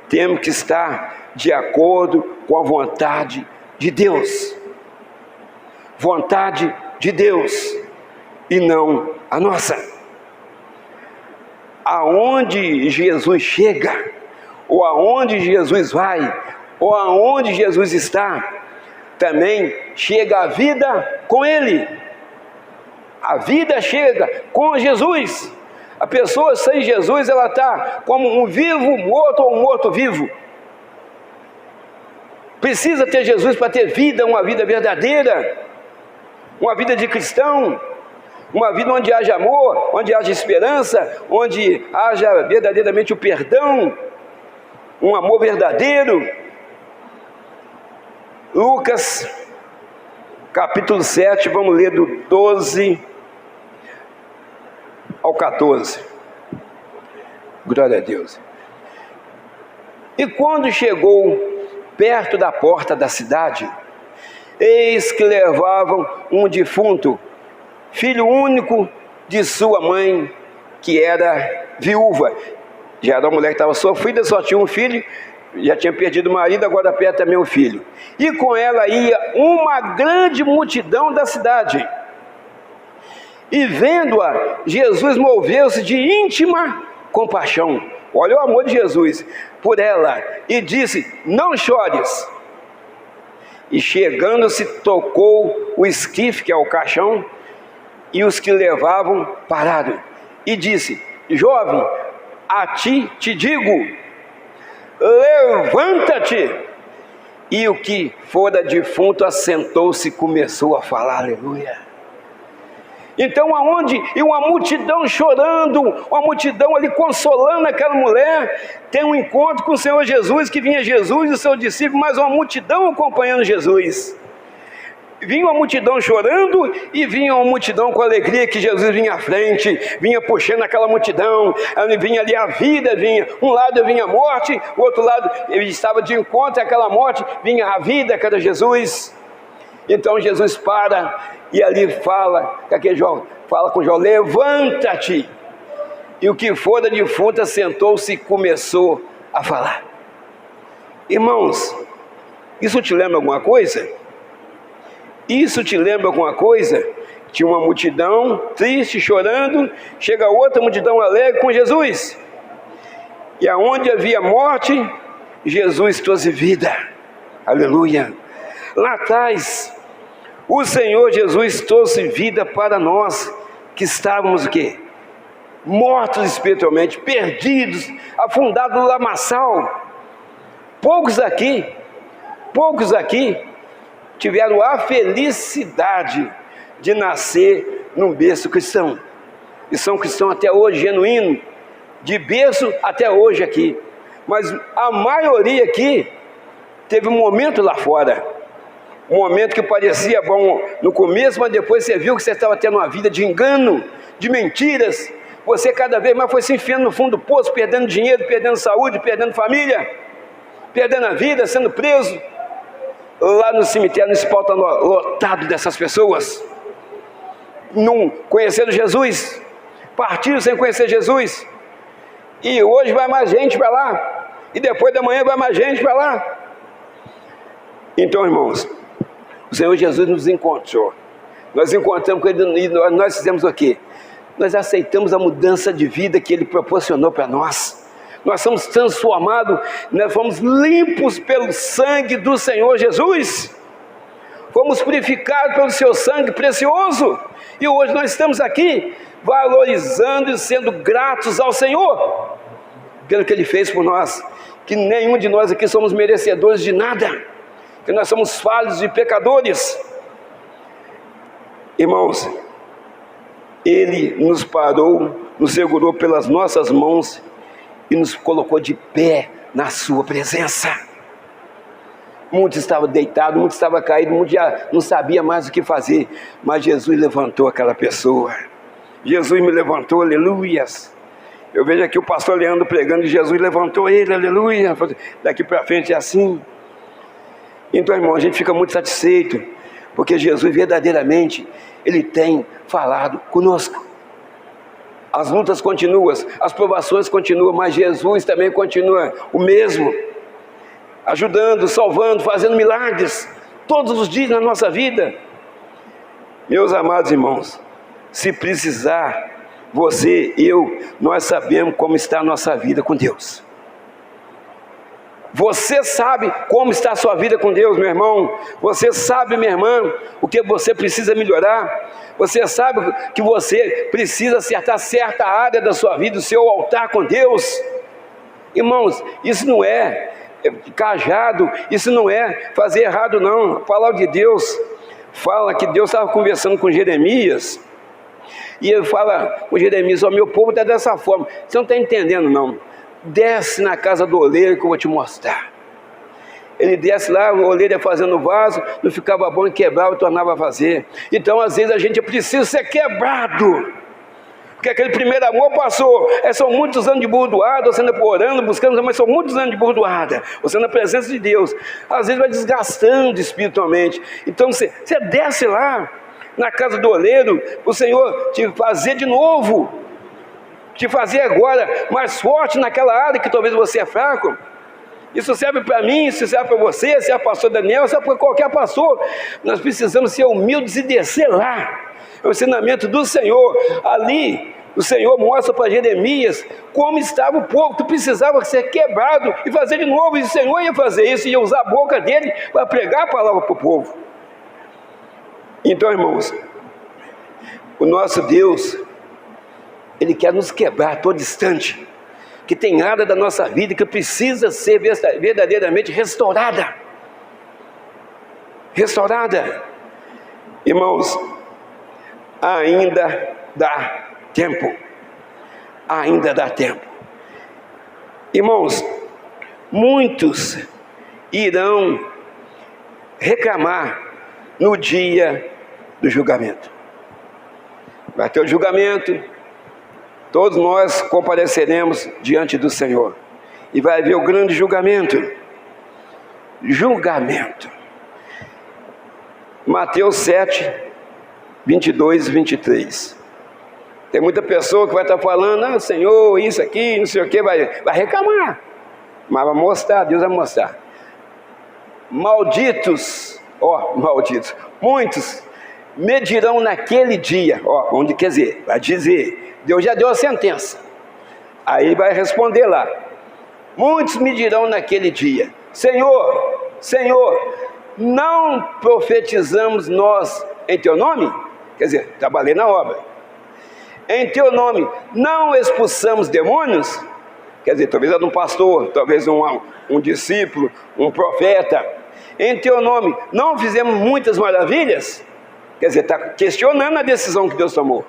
temos que estar de acordo com a vontade de Deus. Vontade de Deus e não a nossa. Aonde Jesus chega, ou aonde Jesus vai, ou aonde Jesus está, também chega a vida com Ele. A vida chega com Jesus. A pessoa sem Jesus, ela está como um vivo morto ou um morto vivo. Precisa ter Jesus para ter vida, uma vida verdadeira, uma vida de cristão, uma vida onde haja amor, onde haja esperança, onde haja verdadeiramente o perdão, um amor verdadeiro. Lucas, capítulo 7, vamos ler do 12 ao 14. Glória a Deus. E quando chegou perto da porta da cidade, eis que levavam um defunto, filho único de sua mãe, que era viúva. Já era uma mulher que estava sofrida, só tinha um filho, já tinha perdido o marido, agora perde também o filho. E com ela ia uma grande multidão da cidade. E vendo-a, Jesus moveu-se de íntima compaixão. Olha o amor de Jesus por ela, e disse: não chores. E chegando-se, tocou o esquife, que é o caixão, e os que levavam pararam. E disse: jovem, a ti te digo, levanta-te. E o que fora defunto assentou-se e começou a falar, aleluia. Então aonde, e uma multidão chorando, uma multidão ali consolando aquela mulher, tem um encontro com o Senhor Jesus, que vinha Jesus e o seu discípulo, mas uma multidão acompanhando Jesus. Vinha uma multidão chorando e vinha uma multidão com alegria, que Jesus vinha à frente, vinha puxando aquela multidão, vinha ali a vida, vinha, um lado vinha a morte, o outro lado ele estava de encontro àquela morte, vinha a vida, que era Jesus. Então Jesus para e ali fala com aquele jovem, fala com o jovem: levanta-te. E o que for da defunta sentou-se e começou a falar. Irmãos, isso te lembra alguma coisa? Isso te lembra alguma coisa? Tinha uma multidão triste, chorando, chega outra multidão alegre com Jesus. E aonde havia morte, Jesus trouxe vida. Aleluia. Lá atrás, o Senhor Jesus trouxe vida para nós, que estávamos o quê? Mortos espiritualmente, perdidos, afundados no lamaçal. Poucos aqui tiveram a felicidade de nascer num berço cristão. E são cristãos até hoje, genuíno, de berço até hoje aqui. Mas a maioria aqui teve um momento lá fora, um momento que parecia bom no começo, mas depois você viu que você estava tendo uma vida de engano, de mentiras. Você cada vez mais foi se enfiando no fundo do poço, perdendo dinheiro, perdendo saúde, perdendo família, perdendo a vida, sendo preso. Lá no cemitério, no hospital está lotado dessas pessoas, não conhecendo Jesus, partiram sem conhecer Jesus. E hoje vai mais gente para lá, e depois da manhã vai mais gente para lá. Então, irmãos, o Senhor Jesus nos encontrou. Nós encontramos com Ele e nós fizemos o quê? Nós aceitamos a mudança de vida que Ele proporcionou para nós. Nós somos transformados, nós fomos limpos pelo sangue do Senhor Jesus. Fomos purificados pelo seu sangue precioso. E hoje nós estamos aqui valorizando e sendo gratos ao Senhor pelo que Ele fez por nós. Que nenhum de nós aqui somos merecedores de nada, que nós somos falhos e pecadores. Irmãos, Ele nos parou, nos segurou pelas nossas mãos e nos colocou de pé na sua presença. Muitos estavam deitados, muitos estavam caídos, muitos já não sabia mais o que fazer, mas Jesus levantou aquela pessoa. Jesus me levantou, aleluias. Eu vejo aqui o pastor Leandro pregando, e Jesus levantou ele, aleluia. Daqui para frente é assim. Então, irmão, a gente fica muito satisfeito, porque Jesus verdadeiramente, Ele tem falado conosco. As lutas continuam, as provações continuam, mas Jesus também continua o mesmo, ajudando, salvando, fazendo milagres, todos os dias na nossa vida. Meus amados irmãos, se precisar, você, eu, nós sabemos como está a nossa vida com Deus. Você sabe como está a sua vida com Deus, meu irmão. Você sabe, minha irmã, o que você precisa melhorar. Você sabe que você precisa acertar certa área da sua vida, o seu altar com Deus. Irmãos, isso não é cajado, isso não é fazer errado não. A palavra de Deus fala que Deus estava conversando com Jeremias, e ele fala com Jeremias: ó, meu povo está dessa forma. Você não está entendendo não. Desce na casa do oleiro que eu vou te mostrar. Ele desce lá, o oleiro ia fazendo o vaso, não ficava bom e quebrava e tornava a fazer. Então às vezes a gente precisa ser quebrado, porque aquele primeiro amor passou. São muitos anos de burdoada, você anda orando, buscando, mas são muitos anos de burdoada, você na presença de Deus, às vezes vai desgastando espiritualmente. Então você desce lá na casa do oleiro, o Senhor te fazer de novo, te fazer agora mais forte naquela área que talvez você é fraco. Isso serve para mim, isso serve para você, serve para o pastor Daniel, serve para qualquer pastor. Nós precisamos ser humildes e descer lá. É o ensinamento do Senhor. Ali o Senhor mostra para Jeremias como estava o povo, que precisava ser quebrado e fazer de novo. E o Senhor ia fazer isso, ia usar a boca dele para pregar a palavra para o povo. Então, irmãos, o nosso Deus, Ele quer nos quebrar a todo instante, que tem área da nossa vida que precisa ser verdadeiramente restaurada. Restaurada. Irmãos, ainda dá tempo. Ainda dá tempo. Irmãos, muitos irão reclamar no dia do julgamento. Vai ter o julgamento, todos nós compareceremos diante do Senhor, e vai haver o grande julgamento. Julgamento. Mateus 7, 22 e 23. Tem muita pessoa que vai estar falando: ah, Senhor, isso aqui, não sei o que, vai reclamar, mas vai mostrar, Deus vai mostrar. Malditos, muitos medirão naquele dia, onde quer dizer, vai dizer, Deus já deu a sentença, aí vai responder lá, muitos me dirão naquele dia, Senhor, Senhor, não profetizamos nós em teu nome? Quer dizer, trabalhei na obra. Em teu nome não expulsamos demônios? Quer dizer, talvez era um pastor, talvez um discípulo, um profeta. Em teu nome não fizemos muitas maravilhas? Quer dizer, está questionando a decisão que Deus tomou.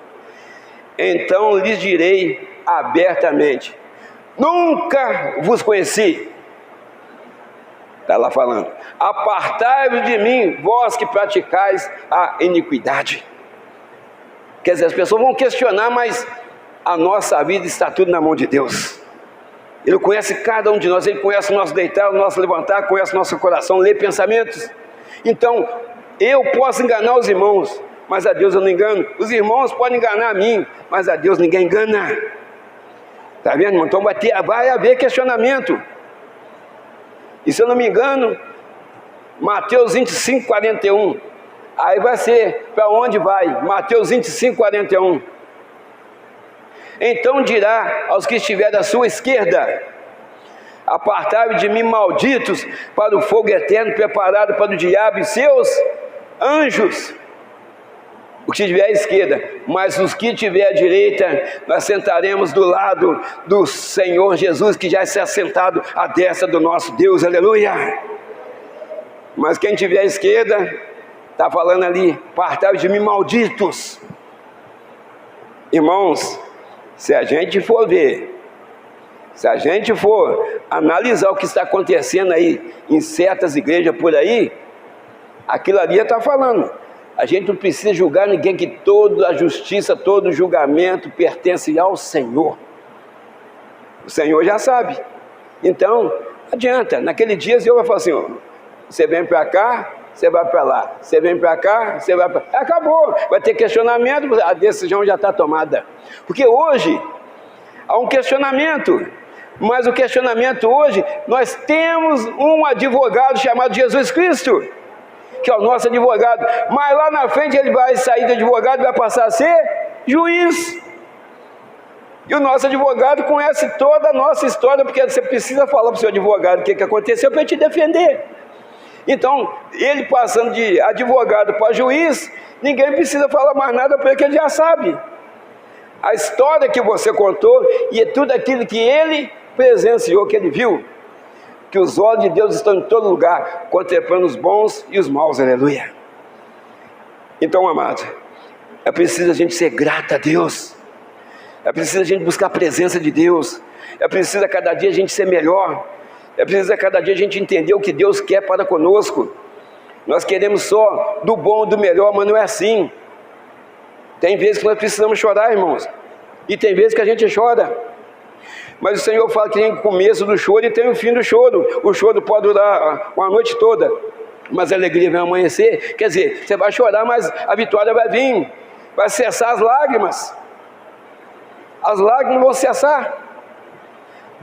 Então lhes direi abertamente, nunca vos conheci. Está lá falando, apartai-vos de mim, vós que praticais a iniquidade. Quer dizer, as pessoas vão questionar, mas a nossa vida está tudo na mão de Deus. Ele conhece cada um de nós, Ele conhece o nosso deitar, o nosso levantar, conhece o nosso coração, lê pensamentos. Então, eu posso enganar os irmãos, mas a Deus eu não engano. Os irmãos podem enganar a mim, mas a Deus ninguém engana. Está vendo, irmão? Então vai haver questionamento. E se eu não me engano, Mateus 25, 41. Aí vai ser, para onde vai? Mateus 25, 41. Então dirá aos que estiverem à sua esquerda, apartai-vos de mim, malditos, para o fogo eterno preparado para o diabo e seus anjos. O que estiver à esquerda, mas os que estiver à direita, nós sentaremos do lado do Senhor Jesus, que já está assentado à destra do nosso Deus, aleluia. Mas quem estiver à esquerda, está falando ali, apartai-vos de mim, malditos. Irmãos, se a gente for ver, se a gente for analisar o que está acontecendo aí em certas igrejas por aí, aquilo ali está falando, a gente não precisa julgar ninguém, que toda a justiça, todo o julgamento pertence ao Senhor. O Senhor já sabe. Então, não adianta, naquele dia o Senhor vai falar assim, ó, você vem para cá, você vai para lá, você vem para cá, você vai para lá, acabou, vai ter questionamento, a decisão já está tomada. Porque hoje, há um questionamento, mas o questionamento hoje, nós temos um advogado chamado Jesus Cristo, que é o nosso advogado, mas lá na frente ele vai sair de advogado e vai passar a ser juiz. E o nosso advogado conhece toda a nossa história, porque você precisa falar para o seu advogado o que aconteceu para ele te defender. Então, ele passando de advogado para juiz, ninguém precisa falar mais nada para ele, que ele já sabe. A história que você contou, e é tudo aquilo que ele presenciou, que ele viu, que os olhos de Deus estão em todo lugar, contemplando os bons e os maus, aleluia. Então, amado, é preciso a gente ser grato a Deus, é preciso a gente buscar a presença de Deus, é preciso a cada dia a gente ser melhor, é preciso a cada dia a gente entender o que Deus quer para conosco. Nós queremos só do bom, do melhor, mas não é assim. Tem vezes que nós precisamos chorar, irmãos, e tem vezes que a gente chora. Mas o Senhor fala que tem o começo do choro e tem o fim do choro. O choro pode durar uma noite toda, mas a alegria vai amanhecer. Quer dizer, você vai chorar, mas a vitória vai vir. Vai cessar as lágrimas. As lágrimas vão cessar.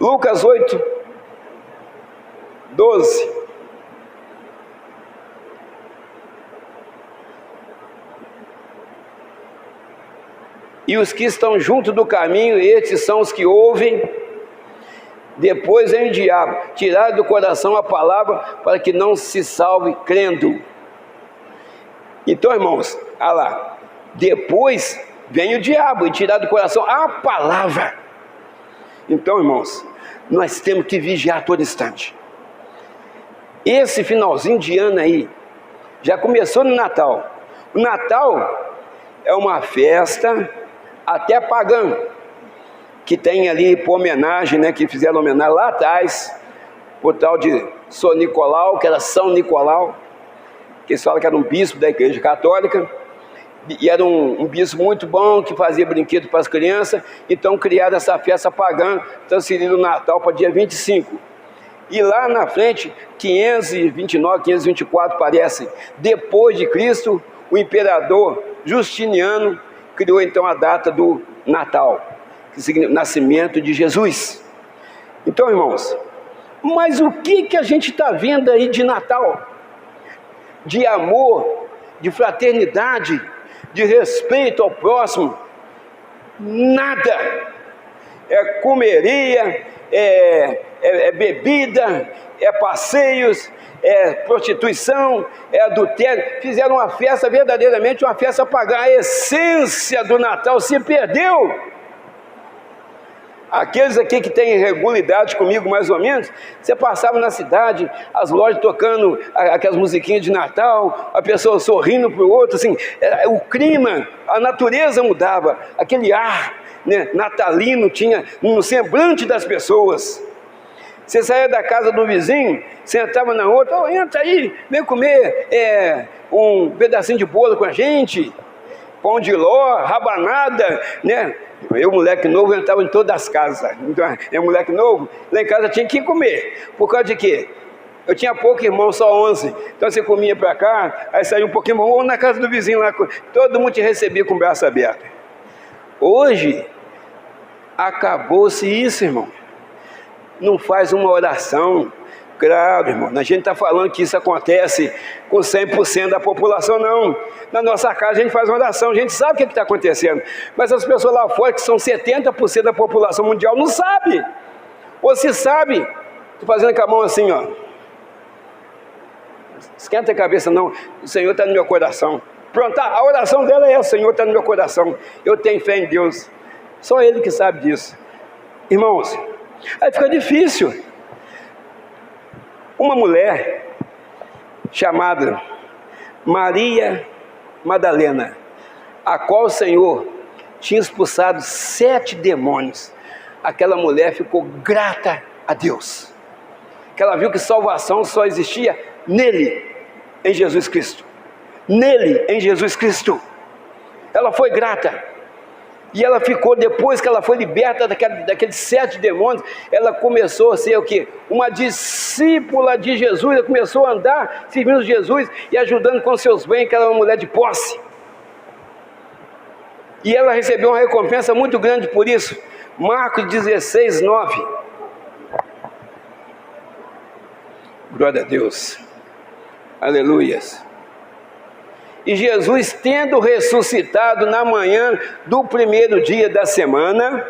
Lucas 8, 12. E os que estão junto do caminho, estes são os que ouvem. Depois vem o diabo, tirar do coração a palavra, para que não se salve crendo. Então, irmãos, olha lá, depois vem o diabo e tirar do coração a palavra. Então, irmãos, nós temos que vigiar a todo instante. Esse finalzinho de ano aí, já começou no Natal. O Natal é uma festa até pagã, que tem ali por homenagem, né, que fizeram homenagem lá atrás, o tal de São Nicolau, que era São Nicolau, que eles falam que era um bispo da Igreja Católica, e era um bispo muito bom, que fazia brinquedo para as crianças. Então criaram essa festa pagã, transferiram o Natal para dia 25. E lá na frente, 529, 524 parece, depois de Cristo, o imperador Justiniano criou então a data do Natal, que significa nascimento de Jesus. Então, irmãos, mas o que a gente está vendo aí de Natal? De amor, de fraternidade, de respeito ao próximo, nada. É comeria, é bebida, é passeios, é prostituição, é adultério. Fizeram uma festa, verdadeiramente uma festa pagã. A essência do Natal se perdeu. Aqueles aqui que têm regularidade comigo, mais ou menos, você passava na cidade, as lojas tocando aquelas musiquinhas de Natal, a pessoa sorrindo para o outro, assim, o clima, a natureza mudava, aquele ar, né, natalino tinha no semblante das pessoas. Você saía da casa do vizinho, sentava na outra, entra aí, vem comer um pedacinho de bolo com a gente, pão de ló, rabanada, né? Eu, moleque novo, entrava em todas as casas. Então, moleque novo, lá em casa tinha que comer. Por causa de quê? Eu tinha pouco irmão, só 11. Então você comia para cá, aí saía um pouquinho, vamos na casa do vizinho lá. Todo mundo te recebia com o braço aberto. Hoje, acabou-se isso, irmão. Não faz uma oração. Claro, irmão, a gente está falando que isso acontece com 100% da população, não. Na nossa casa a gente faz uma oração, a gente sabe o que está acontecendo. Mas as pessoas lá fora, que são 70% da população mundial, não sabem. Ou se sabe, estou fazendo com a mão assim, ó. Esquenta a cabeça não, o Senhor está no meu coração. Pronto, a oração dela é: o Senhor está no meu coração, eu tenho fé em Deus. Só Ele que sabe disso. Irmãos, aí fica difícil. Uma mulher chamada Maria Madalena, a qual o Senhor tinha expulsado 7 demônios, aquela mulher ficou grata a Deus, que ela viu que salvação só existia nele, em Jesus Cristo. Nele, em Jesus Cristo. Ela foi grata. E ela ficou, depois que ela foi liberta daqueles 7 demônios, ela começou a ser o quê? Uma discípula de Jesus. Ela começou a andar servindo Jesus e ajudando com seus bens, que ela era uma mulher de posse. E ela recebeu uma recompensa muito grande por isso. Marcos 16, 9. Glória a Deus. Aleluias. E Jesus, tendo ressuscitado na manhã do primeiro dia da semana,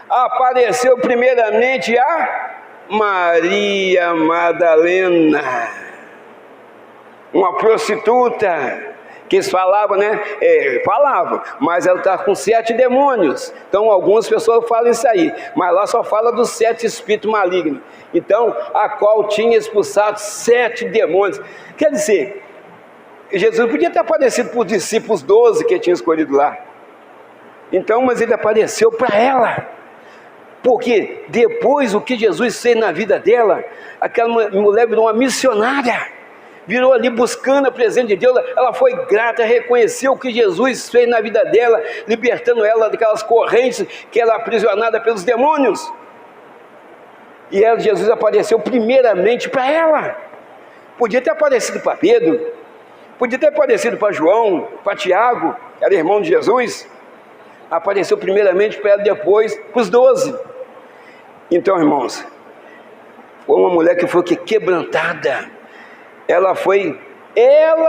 apareceu primeiramente a Maria Madalena, uma prostituta, que eles falavam, né? Falavam, mas ela está com 7 demônios. Então algumas pessoas falam isso aí, mas lá só fala dos 7 espíritos malignos. Então, a qual tinha expulsado 7 demônios. Quer dizer, Jesus podia ter aparecido para os discípulos 12 que ele tinha escolhido lá. Então, mas ele apareceu para ela. Porque depois o que Jesus fez na vida dela, aquela mulher virou uma missionária. Virou ali buscando a presença de Deus. Ela foi grata, reconheceu o que Jesus fez na vida dela, libertando ela daquelas correntes que ela era aprisionada pelos demônios. E Jesus apareceu primeiramente para ela. Podia ter aparecido para Pedro, podia ter aparecido para João, para Tiago, que era irmão de Jesus. Apareceu primeiramente para ela, depois para os 12. Então, irmãos, foi uma mulher que foi quebrantada. Ela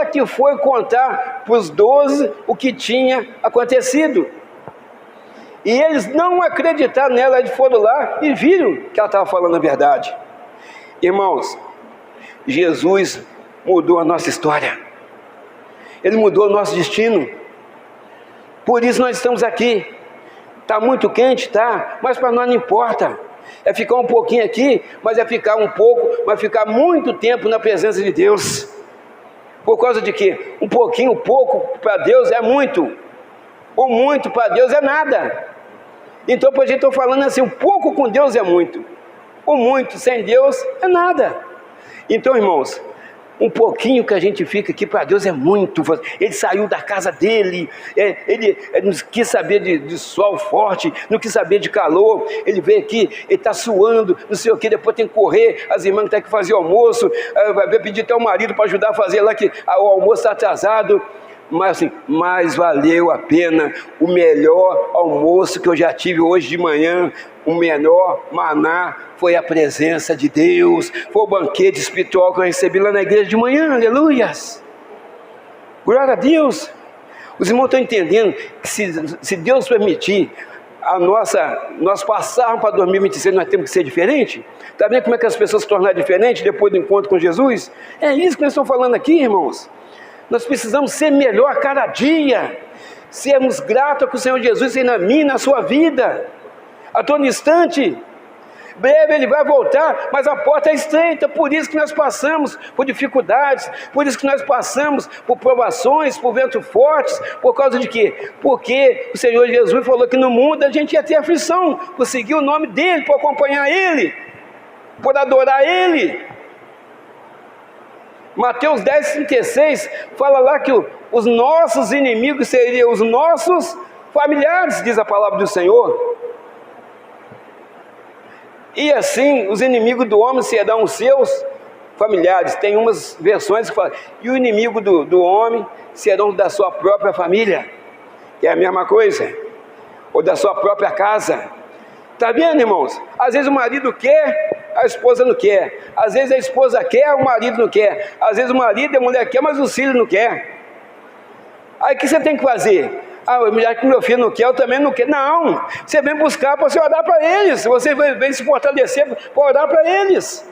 que foi contar para os 12 o que tinha acontecido. E eles não acreditaram nela, eles foram lá e viram que ela estava falando a verdade. Irmãos, Jesus mudou a nossa história. Ele mudou o nosso destino. Por isso nós estamos aqui. Está muito quente, tá? Mas para nós não importa. É ficar um pouquinho aqui, mas é ficar um pouco, mas ficar muito tempo na presença de Deus. Por causa de quê? Um pouquinho, pouco para Deus é muito. O muito para Deus é nada. Então, por exemplo, estou falando assim, um pouco com Deus é muito. O muito sem Deus é nada. Então, irmãos, um pouquinho que a gente fica aqui para Deus é muito. Ele saiu da casa dele, ele não quis saber de sol forte, não quis saber de calor. Ele veio aqui, ele está suando, não sei o que, depois tem que correr, as irmãs têm que fazer almoço, vai pedir até o marido para ajudar a fazer lá, que o almoço está atrasado. Mas assim, mais valeu a pena o melhor almoço que eu já tive hoje de manhã. O menor maná foi a presença de Deus, foi o banquete espiritual que eu recebi lá na igreja de manhã, aleluias, glória a Deus. Os irmãos estão entendendo que se Deus permitir nós passarmos para 2026, nós temos que ser diferente? Está vendo como é que as pessoas se tornam diferentes depois do encontro com Jesus? É isso que nós estamos falando aqui, irmãos. Nós precisamos ser melhor a cada dia, sermos gratos com o Senhor Jesus na minha, na sua vida, a todo instante. Breve Ele vai voltar, mas a porta é estreita. Por isso que nós passamos por dificuldades, por isso que nós passamos por provações, por ventos fortes. Por causa de quê? Porque o Senhor Jesus falou que no mundo a gente ia ter aflição, por seguir o nome dEle, por acompanhar Ele, por adorar Ele. Mateus 10,36 fala lá que os nossos inimigos seriam os nossos familiares, diz a palavra do Senhor. E assim, os inimigos do homem serão os seus familiares. Tem umas versões que falam, e o inimigo do homem serão da sua própria família, que é a mesma coisa, ou da sua própria casa. Está vendo, irmãos? Às vezes o marido quer, a esposa não quer. Às vezes a esposa quer, o marido não quer. Às vezes o marido e a mulher quer, mas o filho não quer. Aí o que você tem que fazer? Já que meu filho não quer, eu também não quero. Não, você vem buscar para você orar para eles. Você vem se fortalecer para orar para eles.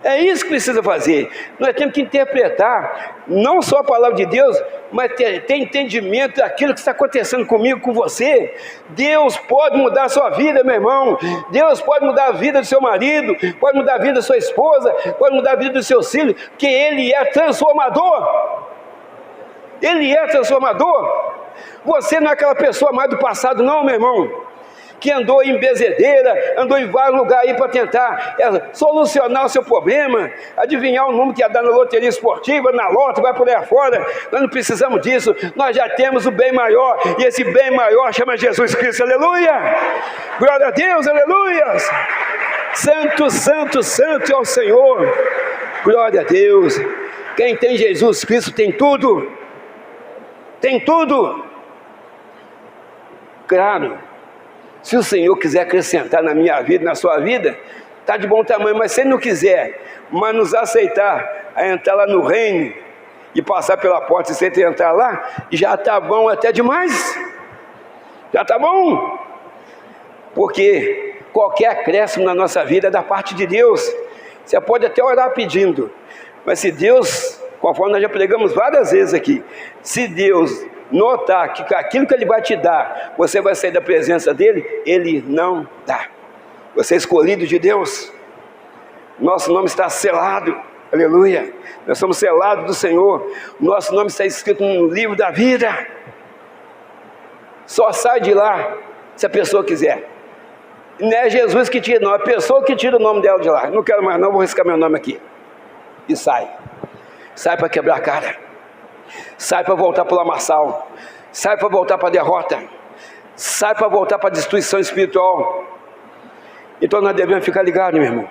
É isso que precisa fazer. Nós temos que interpretar não só a palavra de Deus, mas ter entendimento daquilo que está acontecendo comigo, com você. Deus pode mudar a sua vida, meu irmão. Deus pode mudar a vida do seu marido, pode mudar a vida da sua esposa, pode mudar a vida dos seus filhos, porque Ele é transformador. Ele é transformador. Você não é aquela pessoa mais do passado não, meu irmão, que andou em bezedeira, andou em vários lugares aí para tentar solucionar o seu problema, adivinhar o número que ia dar na loteria esportiva, na lota, vai por aí afora. Nós não precisamos disso, nós já temos o bem maior, e esse bem maior chama Jesus Cristo, aleluia! Glória a Deus, aleluia! Santo, santo, santo é o Senhor, glória a Deus. Quem tem Jesus Cristo tem tudo. Tem tudo. Claro, se o Senhor quiser acrescentar na minha vida, na sua vida, está de bom tamanho, mas se Ele não quiser, mas nos aceitar a entrar lá no reino e passar pela porta e você entrar lá, já está bom até demais. Já está bom. Porque qualquer acréscimo na nossa vida é da parte de Deus. Você pode até orar pedindo, mas se Deus, conforme nós já pregamos várias vezes aqui, se Deus notar que aquilo que Ele vai te dar, você vai sair da presença dEle, Ele não dá. Você é escolhido de Deus, nosso nome está selado, aleluia, nós somos selados do Senhor, nosso nome está escrito no livro da vida. Só sai de lá se a pessoa quiser. Não é Jesus que tira, não, é a pessoa que tira o nome dela de lá. Não quero mais não, vou riscar meu nome aqui. E sai. Sai para quebrar a cara. Sai para voltar para o lamaçal. Sai para voltar para a derrota. Sai para voltar para a destruição espiritual. Então nós devemos ficar ligados, meu irmão.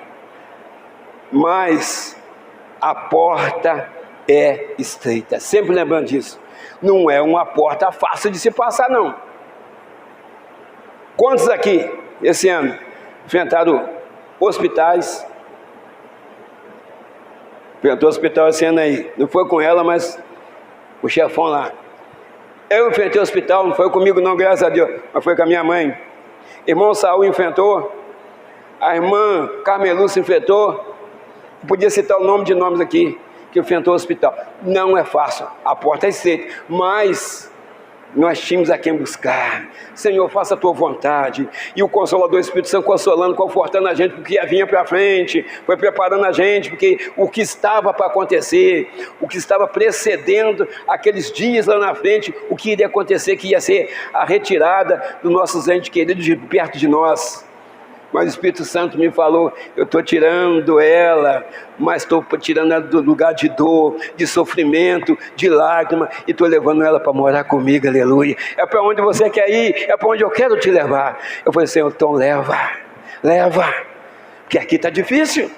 Mas a porta é estreita. Sempre lembrando disso. Não é uma porta fácil de se passar, não. Quantos aqui, esse ano, enfrentaram hospitais? Enfrentou o hospital esse ano aí. Não foi com ela, mas o chefão lá. Eu enfrentei o hospital, não foi comigo não, graças a Deus, mas foi com a minha mãe. Irmão Saul enfrentou. A irmã Carmelúcia enfrentou. Não podia citar o nome de nomes aqui, que enfrentou o hospital. Não é fácil, a porta é estreita, mas nós tínhamos a quem buscar. Senhor, faça a tua vontade. E o Consolador Espírito Santo consolando, confortando a gente, porque ia vir para frente, foi preparando a gente, porque o que estava para acontecer, o que estava precedendo aqueles dias lá na frente, o que iria acontecer, que ia ser a retirada dos nossos entes queridos de perto de nós. Mas o Espírito Santo me falou, eu estou tirando ela, mas estou tirando ela do lugar de dor, de sofrimento, de lágrima, e estou levando ela para morar comigo, aleluia. É para onde você quer ir, é para onde eu quero te levar. Eu falei, Senhor, então leva, porque aqui está difícil,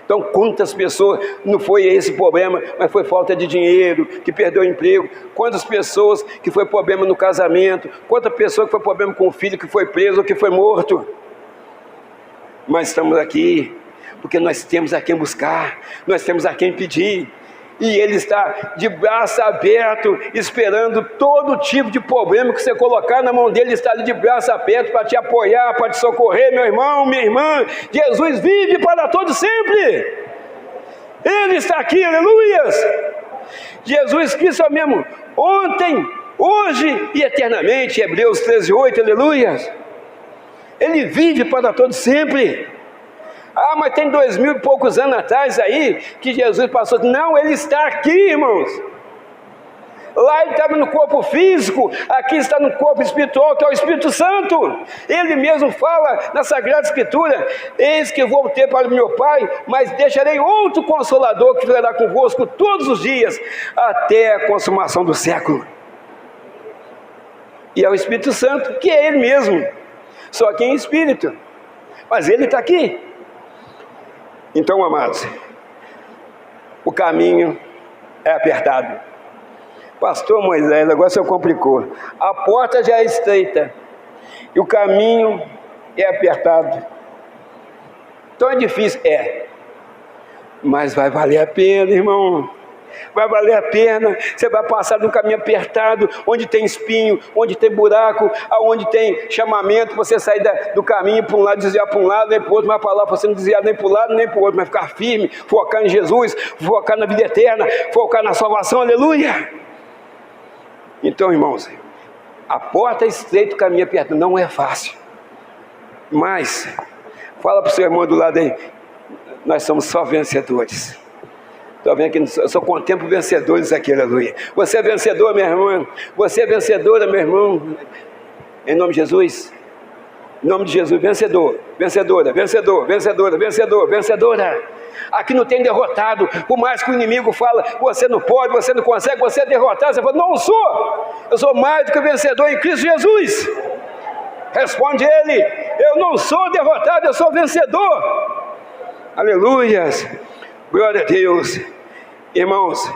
Então, quantas pessoas, não foi esse problema, mas foi falta de dinheiro, que perdeu o emprego. Quantas pessoas que foi problema no casamento, quantas pessoas que foi problema com o filho que foi preso ou que foi morto. Mas estamos aqui, porque nós temos a quem buscar, nós temos a quem pedir. E Ele está de braço aberto, esperando todo tipo de problema que você colocar na mão dele. Ele está ali de braço aberto para te apoiar, para te socorrer, meu irmão, minha irmã. Jesus vive para todo sempre. Ele está aqui, aleluias. Jesus Cristo é o mesmo ontem, hoje e eternamente. Hebreus 13:8, aleluias. Ele vive para todo sempre. Ah, mas tem 2000 e poucos anos atrás aí, que Jesus passou. Não, Ele está aqui, irmãos. Lá Ele estava no corpo físico, aqui está no corpo espiritual, que é o Espírito Santo. Ele mesmo fala na Sagrada Escritura: eis que vou ter para o meu Pai, mas deixarei outro Consolador que ficará convosco todos os dias, até a consumação do século. E é o Espírito Santo, que é Ele mesmo, só que em Espírito. Mas Ele está aqui. Então, amados, o caminho é apertado. Pastor Moisés, agora você complicou. A porta já é estreita e o caminho é apertado. Então é difícil, mas vai valer a pena, irmão. Vai valer a pena. Você vai passar num caminho apertado, onde tem espinho, onde tem buraco, onde tem chamamento. Você sair do caminho para um lado, desviar para um lado, nem para o outro, mas para lá você não desviar nem para um lado, nem para o outro, mas ficar firme, focar em Jesus, focar na vida eterna, focar na salvação, aleluia. Então, irmãos, a porta é estreita, o caminho é apertado. Não é fácil, mas fala para o seu irmão do lado aí: nós somos só vencedores. Estou vendo que eu só contemplo vencedores aqui, aleluia. Você é vencedor, minha irmã. Você é vencedora, meu irmão. Em nome de Jesus. Em nome de Jesus, vencedor, vencedora, vencedor, vencedora, vencedor, vencedora. Aqui não tem derrotado. Por mais que o inimigo fala: você não pode, você não consegue, você é derrotado. Você fala: não sou. Eu sou mais do que vencedor em Cristo Jesus. Responde ele: eu não sou derrotado, eu sou vencedor. Aleluias. Glória a Deus. Irmãos,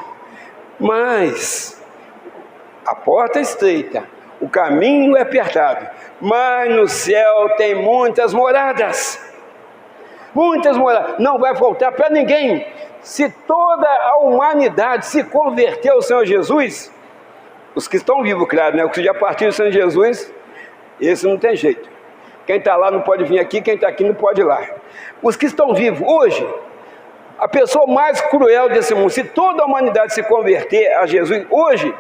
mas a porta é estreita, o caminho é apertado, mas no céu tem muitas moradas. Muitas moradas. Não vai faltar para ninguém. Se toda a humanidade se converter ao Senhor Jesus, os que estão vivos, claro, né? Os que já partiram do Senhor Jesus, esse não tem jeito. Quem está lá não pode vir aqui, quem está aqui não pode ir lá. Os que estão vivos hoje, a pessoa mais cruel desse mundo, se toda a humanidade se converter a Jesus, hoje,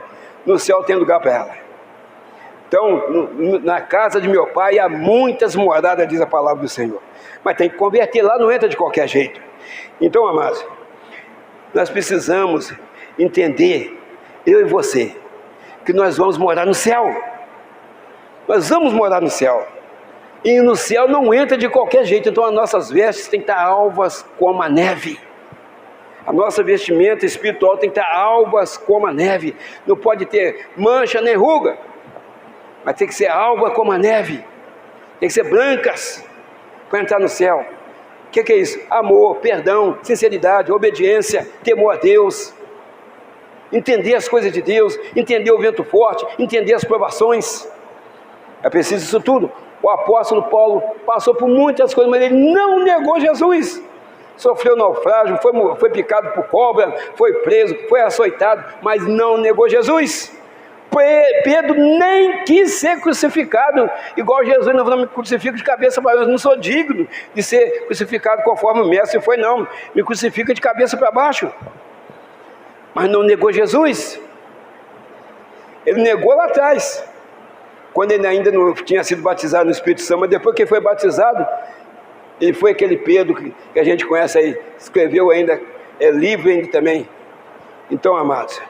no céu tem lugar para ela. Então, na casa de meu Pai há muitas moradas, diz a palavra do Senhor. Mas tem que converter, lá não entra de qualquer jeito. Então, amados, nós precisamos entender, eu e você, que nós vamos morar no céu. Nós vamos morar no céu. E no céu não entra de qualquer jeito. Então as nossas vestes têm que estar alvas como a neve. A nossa vestimenta espiritual tem que estar alvas como a neve. Não pode ter mancha nem ruga, mas tem que ser alva como a neve. Tem que ser brancas para entrar no céu. O que é isso? Amor, perdão, sinceridade, obediência, temor a Deus, entender as coisas de Deus, entender o vento forte, entender as provações. É preciso isso tudo. O apóstolo Paulo passou por muitas coisas, mas ele não negou Jesus. Sofreu naufrágio, foi picado por cobra, foi preso, foi açoitado, mas não negou Jesus. Pedro nem quis ser crucificado igual Jesus. Não me crucifica de cabeça para baixo, eu não sou digno de ser crucificado conforme o mestre foi, não. Me crucifica de cabeça para baixo. Mas não negou Jesus. Ele negou lá atrás, quando ele ainda não tinha sido batizado no Espírito Santo, mas depois que ele foi batizado, ele foi aquele Pedro que a gente conhece aí, escreveu ainda, livro ainda também. Então, amados,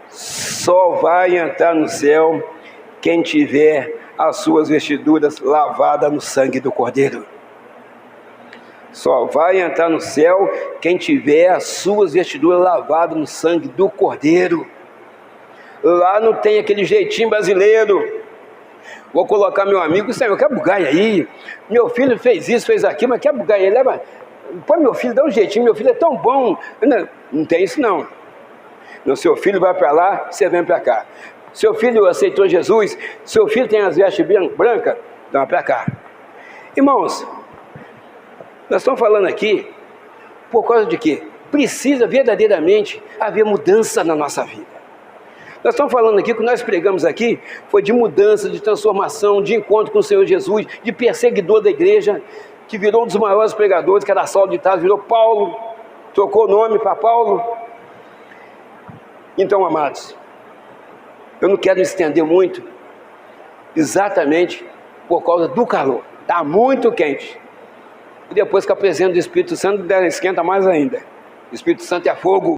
só vai entrar no céu quem tiver as suas vestiduras lavadas no sangue do Cordeiro. Só vai entrar no céu quem tiver as suas vestiduras lavadas no sangue do Cordeiro. Lá não tem aquele jeitinho brasileiro. Vou colocar meu amigo, Senhor, quer bugai aí? Meu filho fez isso, fez aquilo, mas quer bugai aí? Leva, põe meu filho, dá um jeitinho, meu filho é tão bom. Não tem isso não. Não, seu filho vai para lá, você vem para cá. Seu filho aceitou Jesus, seu filho tem as vestes brancas, então para cá. Irmãos, nós estamos falando aqui por causa de quê? precisa verdadeiramente haver mudança na nossa vida. Nós estamos falando aqui, o que nós pregamos aqui foi de mudança, de transformação, de encontro com o Senhor Jesus, de perseguidor da igreja, que virou um dos maiores pregadores, que era Saulo de Tarso, virou Paulo, trocou o nome para Paulo. Então, amados, eu não quero me estender muito, exatamente por causa do calor. Está muito quente. E depois que a presença do Espírito Santo esquenta mais ainda. O Espírito Santo é fogo.